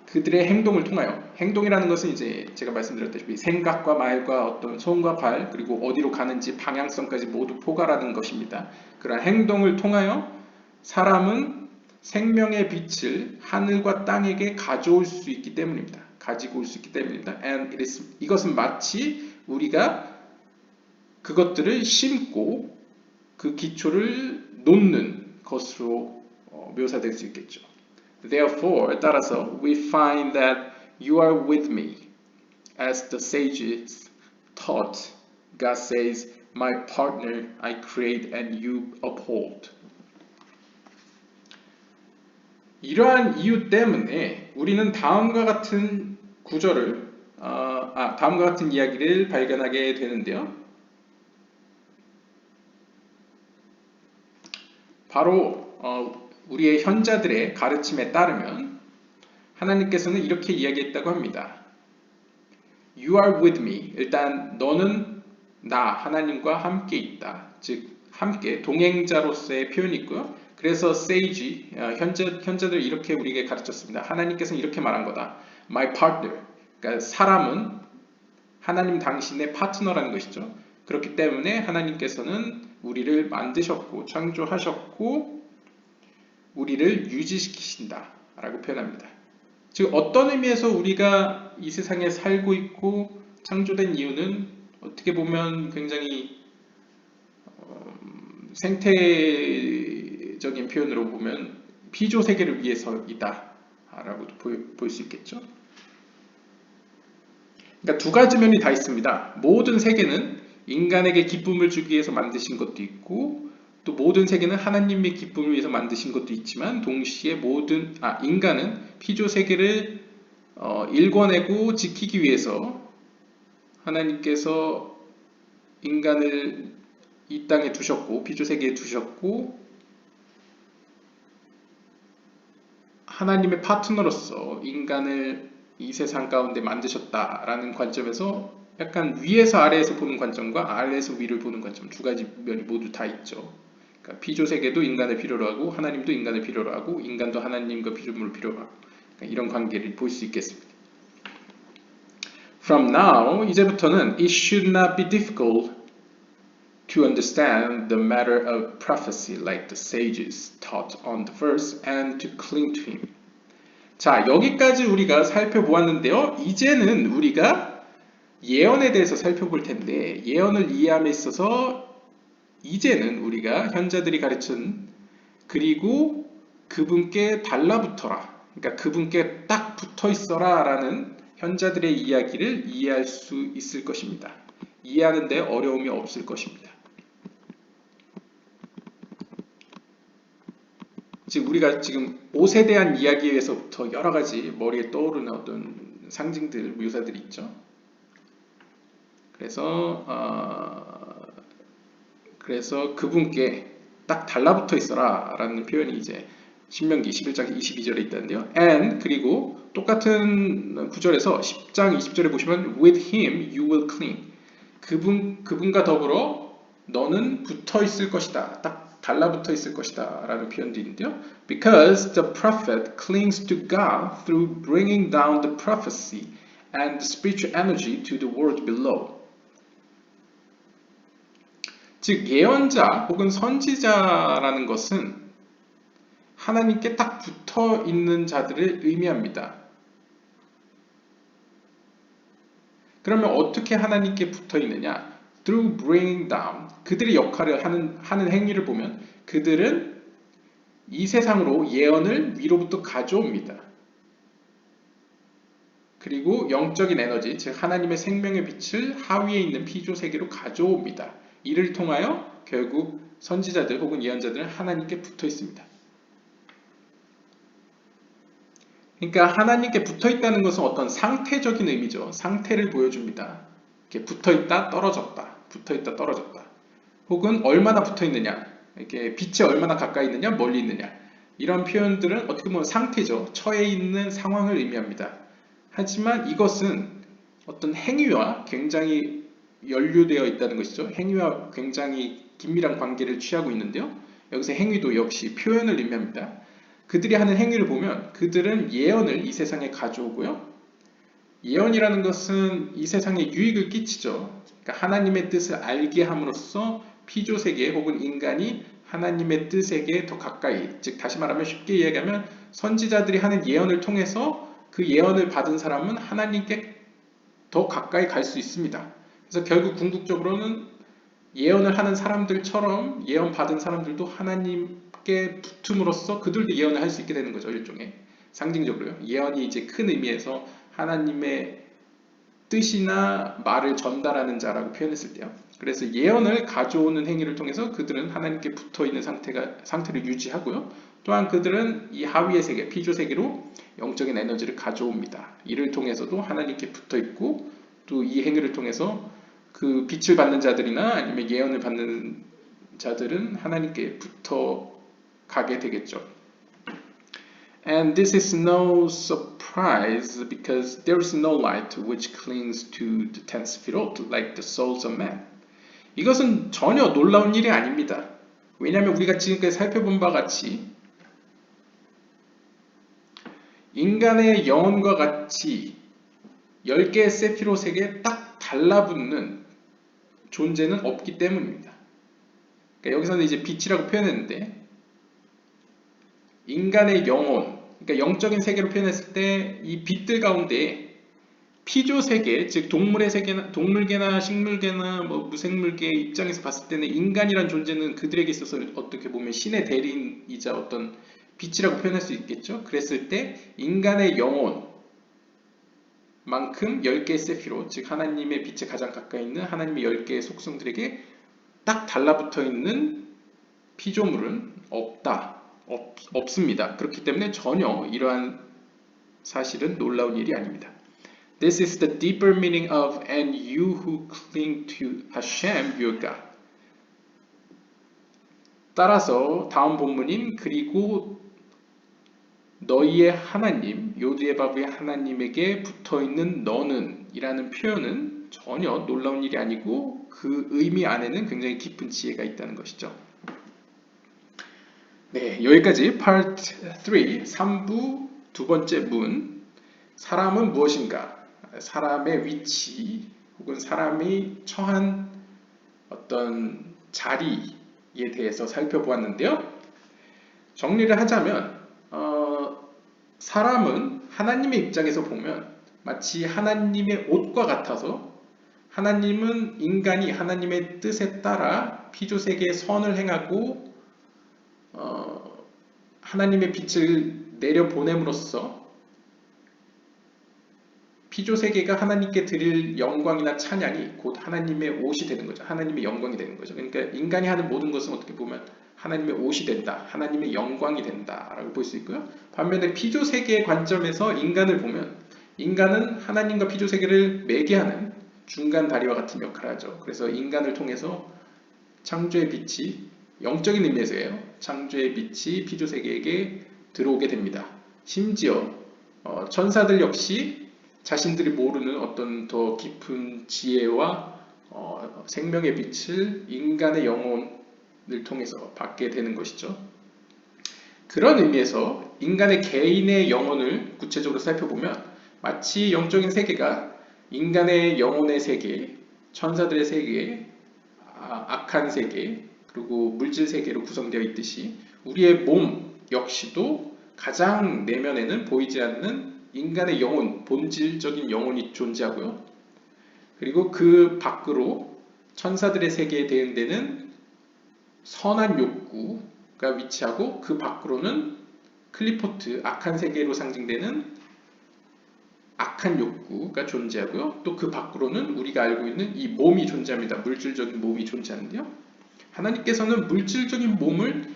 Speaker 1: 그들의 행동을 통하여 행동이라는 것은 이제 제가 말씀드렸다시피 생각과 말과 어떤 손과 발 그리고 어디로 가는지 방향성까지 모두 포괄하는 것입니다. 그런 행동을 통하여 사람은 생명의 빛을 하늘과 땅에게 가져올 수 있기 때문입니다. 가지고 올 수 있기 때문입니다. And 이것은 마치 우리가 그것들을 심고 그 기초를 놓는 것으로 묘사될 수 있겠죠. Therefore, 따라서 we find that you are with me, as the sages taught. God says, my partner I create and you uphold. 이러한 이유 때문에 우리는 다음과 같은 구절을 다음과 같은 이야기를 발견하게 되는데요. 바로 우리의 현자들의 가르침에 따르면 하나님께서는 이렇게 이야기했다고 합니다. You are with me. 일단 너는 나 하나님과 함께 있다. 즉 함께 동행자로서의 표현이 있고요. 그래서 sage 현자들 이렇게 우리에게 가르쳤습니다. 하나님께서는 이렇게 말한 거다. My partner. 그러니까 사람은 하나님 당신의 파트너라는 것이죠. 그렇기 때문에 하나님께서는 우리를 만드셨고 창조하셨고 우리를 유지시키신다 라고 표현합니다. 즉 어떤 의미에서 우리가 이 세상에 살고 있고 창조된 이유는 어떻게 보면 굉장히 생태적인 표현으로 보면 피조 세계를 위해서이다 라고도 볼 수 있겠죠. 그러니까 두 가지 면이 다 있습니다. 모든 세계는 인간에게 기쁨을 주기 위해서 만드신 것도 있고 또 모든 세계는 하나님의 기쁨을 위해서 만드신 것도 있지만 동시에 인간은 피조 세계를 일궈내고 지키기 위해서 하나님께서 인간을 이 땅에 두셨고 피조 세계에 두셨고 하나님의 파트너로서 인간을 이 세상 가운데 만드셨다라는 관점에서 약간 위에서 아래에서 보는 관점과 아래에서 위를 보는 관점 두 가지 면이 모두 다 있죠. 그러니까 피조 세계도 인간을 필요로 하고 하나님도 인간을 필요로 하고 인간도 하나님과 피조물을 필요로 하고 그러니까 이런 관계를 볼 수 있겠습니다. From now, 이제부터는 it should not be difficult to understand the matter of prophecy like the sages taught on the verse and to cling to him. 자, 여기까지 우리가 살펴보았는데요. 이제는 우리가 예언에 대해서 살펴볼 텐데 예언을 이해함에 있어서 이제는 우리가 현자들이 가르친 그리고 그분께 달라붙어라 그러니까 그분께 딱 붙어 있어라 라는 현자들의 이야기를 이해할 수 있을 것입니다. 이해하는 데 어려움이 없을 것입니다. 즉 우리가 지금 옷에 대한 이야기에서부터 여러 가지 머리에 떠오르는 어떤 상징들, 묘사들이 있죠. 그래서 그분께 딱 달라붙어 있어라 라는 표현이 이제 신명기 11장 22절에 있다는데요. And 그리고 똑같은 구절에서 10장 20절에 보시면 with him you will cling. 그분과 더불어 너는 붙어 있을 것이다. 딱 달라붙어 있을 것이다 라는 표현도 있는데요. Because the prophet clings to God through bringing down the prophecy and the spiritual energy to the world below. 즉 예언자 혹은 선지자라는 것은 하나님께 딱 붙어 있는 자들을 의미합니다. 그러면 어떻게 하나님께 붙어 있느냐? Through bringing down. 그들의 역할을 하는 행위를 보면 그들은 이 세상으로 예언을 위로부터 가져옵니다. 그리고 영적인 에너지, 즉 하나님의 생명의 빛을 하위에 있는 피조 세계로 가져옵니다. 이를 통하여 결국 선지자들 혹은 예언자들은 하나님께 붙어 있습니다. 그러니까 하나님께 붙어 있다는 것은 어떤 상태적인 의미죠. 상태를 보여줍니다. 이렇게 붙어 있다, 떨어졌다, 붙어 있다, 떨어졌다. 혹은 얼마나 붙어 있느냐, 이렇게 빛에 얼마나 가까이 있느냐, 멀리 있느냐. 이런 표현들은 어떻게 보면 상태죠. 처해 있는 상황을 의미합니다. 하지만 이것은 어떤 행위와 굉장히 연루되어 있다는 것이죠. 행위와 굉장히 긴밀한 관계를 취하고 있는데요. 여기서 행위도 역시 표현을 의미합니다. 그들이 하는 행위를 보면 그들은 예언을 이 세상에 가져오고요. 예언이라는 것은 이 세상에 유익을 끼치죠. 그러니까 하나님의 뜻을 알게 함으로써 피조세계 혹은 인간이 하나님의 뜻에게 더 가까이, 즉 다시 말하면 쉽게 이야기하면 선지자들이 하는 예언을 통해서 그 예언을 받은 사람은 하나님께 더 가까이 갈 수 있습니다. 그래서 결국 궁극적으로는 예언을 하는 사람들처럼 예언 받은 사람들도 하나님께 붙음으로써 그들도 예언을 할 수 있게 되는 거죠. 일종의 상징적으로요. 예언이 이제 큰 의미에서 하나님의 뜻이나 말을 전달하는 자라고 표현했을 때요. 그래서 예언을 가져오는 행위를 통해서 그들은 하나님께 붙어 있는 상태를 유지하고요. 또한 그들은 이 하위의 세계, 피조 세계로 영적인 에너지를 가져옵니다. 이를 통해서도 하나님께 붙어 있고 또 이 행위를 통해서 그 빛을 받는 자들이나 아니면 예언을 받는 자들은 하나님께 붙어 가게 되겠죠. And this is no surprise because there is no light which clings to the 10 Sefirot like the souls of men. 이것은 전혀 놀라운 일이 아닙니다. 왜냐하면 우리가 지금까지 살펴본 바 같이 인간의 영혼과 같이 10개의 세피롯에게 딱 달라붙는 존재는 없기 때문입니다. 그러니까 여기서는 이제 빛이라고 표현했는데 인간의 영혼, 그러니까 영적인 세계로 표현했을 때 이 빛들 가운데 피조 세계, 즉 동물의 세계나 동물계나 식물계나 뭐 무생물계 입장에서 봤을 때는 인간이란 존재는 그들에게 있어서 어떻게 보면 신의 대리인이자 어떤 빛이라고 표현할 수 있겠죠. 그랬을 때 인간의 영혼만큼 10개의 세피롯, 즉 하나님의 빛에 가장 가까이 있는 하나님의 10개의 속성들에게 딱 달라붙어 있는 피조물은 없습니다. 그렇기 때문에 전혀 이러한 사실은 놀라운 일이 아닙니다. This is the deeper meaning of and you who cling to Hashem your God. 따라서 다음 본문인 그리고 너희의 하나님 요드에바브의 하나님에게 붙어있는 너는 이라는 표현은 전혀 놀라운 일이 아니고 그 의미 안에는 굉장히 깊은 지혜가 있다는 것이죠. 네, 여기까지 Part 3, 3부 두 번째 문 사람은 무엇인가? 사람의 위치 혹은 사람이 처한 어떤 자리에 대해서 살펴보았는데요. 정리를 하자면 사람은 하나님의 입장에서 보면 마치 하나님의 옷과 같아서 하나님은 인간이 하나님의 뜻에 따라 피조세계에 선을 행하고 하나님의 빛을 내려보냄으로써 피조세계가 하나님께 드릴 영광이나 찬양이 곧 하나님의 옷이 되는 거죠. 하나님의 영광이 되는 거죠. 그러니까 인간이 하는 모든 것은 어떻게 보면 하나님의 옷이 된다. 하나님의 영광이 된다. 라고 볼 수 있고요. 반면에 피조세계의 관점에서 인간을 보면 인간은 하나님과 피조세계를 매개하는 중간 다리와 같은 역할을 하죠. 그래서 인간을 통해서 창조의 빛이 영적인 의미에서예요. 창조의 빛이 피조세계에게 들어오게 됩니다. 심지어 천사들 역시 자신들이 모르는 어떤 더 깊은 지혜와 생명의 빛을 인간의 영혼에 통해서 받게 되는 것이죠. 그런 의미에서 인간의 개인의 영혼을 구체적으로 살펴보면 마치 영적인 세계가 인간의 영혼의 세계, 천사들의 세계, 악한 세계, 그리고 물질 세계로 구성되어 있듯이 우리의 몸 역시도 가장 내면에는 보이지 않는 인간의 영혼, 본질적인 영혼이 존재하고요. 그리고 그 밖으로 천사들의 세계에 대응되는 선한 욕구가 위치하고 그 밖으로는 클리포트, 악한 세계로 상징되는 악한 욕구가 존재하고요. 또 그 밖으로는 우리가 알고 있는 이 몸이 존재합니다. 물질적인 몸이 존재하는데요. 하나님께서는 물질적인 몸을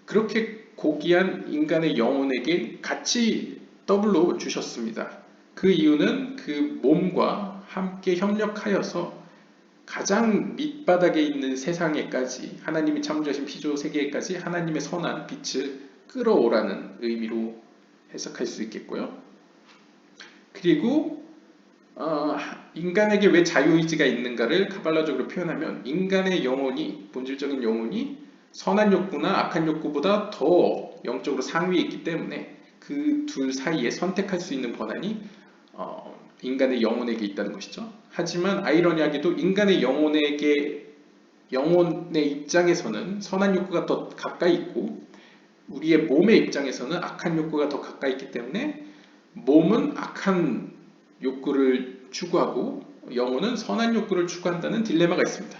Speaker 1: 그렇게 고귀한 인간의 영혼에게 같이 더블로 주셨습니다. 그 이유는 그 몸과 함께 협력하여서 가장 밑바닥에 있는 세상에까지 하나님이 창조하신 피조 세계에까지 하나님의 선한 빛을 끌어오라는 의미로 해석할 수 있겠고요. 그리고 인간에게 왜 자유의지가 있는가를 카발라적으로 표현하면 인간의 영혼이, 본질적인 영혼이 선한 욕구나 악한 욕구보다 더 영적으로 상위에 있기 때문에 그 둘 사이에 선택할 수 있는 권한이 인간의 영혼에게 있다는 것이죠. 하지만 아이러니하게도 인간의 영혼의 입장에서는 선한 욕구가 더 가까이 있고 우리의 몸의 입장에서는 악한 욕구가 더 가까이 있기 때문에 몸은 악한 욕구를 추구하고 영혼은 선한 욕구를 추구한다는 딜레마가 있습니다.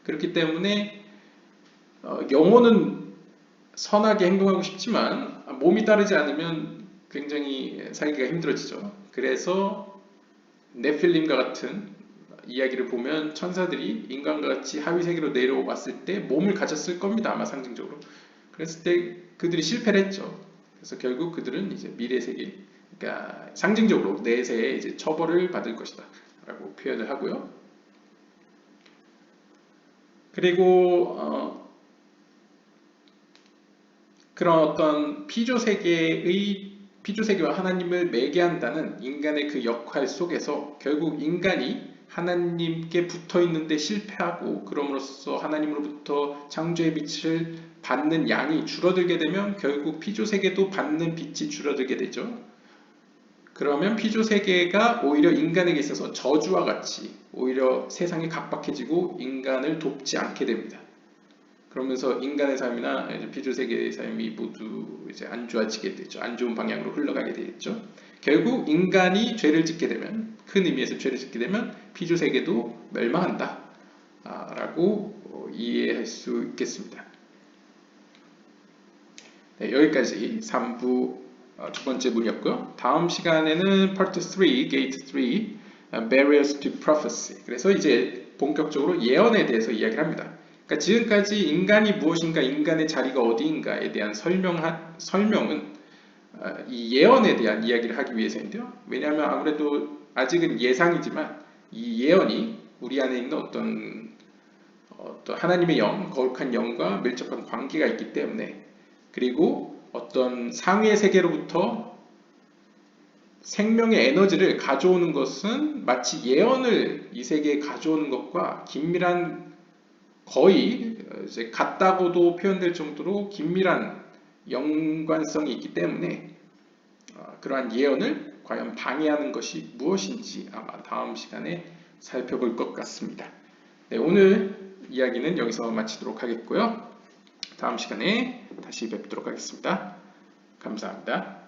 Speaker 1: 그렇기 때문에 영혼은 선하게 행동하고 싶지만 몸이 따르지 않으면 굉장히 살기가 힘들어지죠. 그래서 네필림과 같은 이야기를 보면 천사들이 인간과 같이 하위 세계로 내려왔을 때 몸을 가졌을 겁니다. 아마 상징적으로. 그랬을 때 그들이 실패를 했죠. 그래서 결국 그들은 이제 미래 세계, 그러니까 상징적으로 내세에 이제 처벌을 받을 것이다 라고 표현을 하고요. 그리고 그런 어떤 피조세계와 하나님을 매개한다는 인간의 그 역할 속에서 결국 인간이 하나님께 붙어 있는데 실패하고 그럼으로써 하나님으로부터 창조의 빛을 받는 양이 줄어들게 되면 결국 피조세계도 받는 빛이 줄어들게 되죠. 그러면 피조세계가 오히려 인간에게 있어서 저주와 같이 오히려 세상이 각박해지고 인간을 돕지 않게 됩니다. 그러면서 인간의 삶이나 피조세계의 삶이 모두 이제 안 좋아지게 되죠. 안 좋은 방향으로 흘러가게 되겠죠. 결국 인간이 죄를 짓게 되면, 큰 의미에서 죄를 짓게 되면 피조세계도 멸망한다 라고 이해할 수 있겠습니다. 네, 여기까지 3부 두 번째 문이었고요. 다음 시간에는 Part 3, Gate 3, Barriers to Prophecy. 그래서 이제 본격적으로 예언에 대해서 이야기를 합니다. 그러니까 지금까지 인간이 무엇인가, 인간의 자리가 어디인가에 대한 설명은 이 예언에 대한 이야기를 하기 위해서인데요. 왜냐하면 아무래도 아직은 예상이지만 이 예언이 우리 안에 있는 어떤 하나님의 영, 거룩한 영과 밀접한 관계가 있기 때문에, 그리고 어떤 상위의 세계로부터 생명의 에너지를 가져오는 것은 마치 예언을 이 세계에 가져오는 것과 긴밀한, 거의 이제 같다고도 표현될 정도로 긴밀한 연관성이 있기 때문에 그러한 예언을 과연 방해하는 것이 무엇인지 아마 다음 시간에 살펴볼 것 같습니다. 네, 오늘 이야기는 여기서 마치도록 하겠고요. 다음 시간에 다시 뵙도록 하겠습니다. 감사합니다.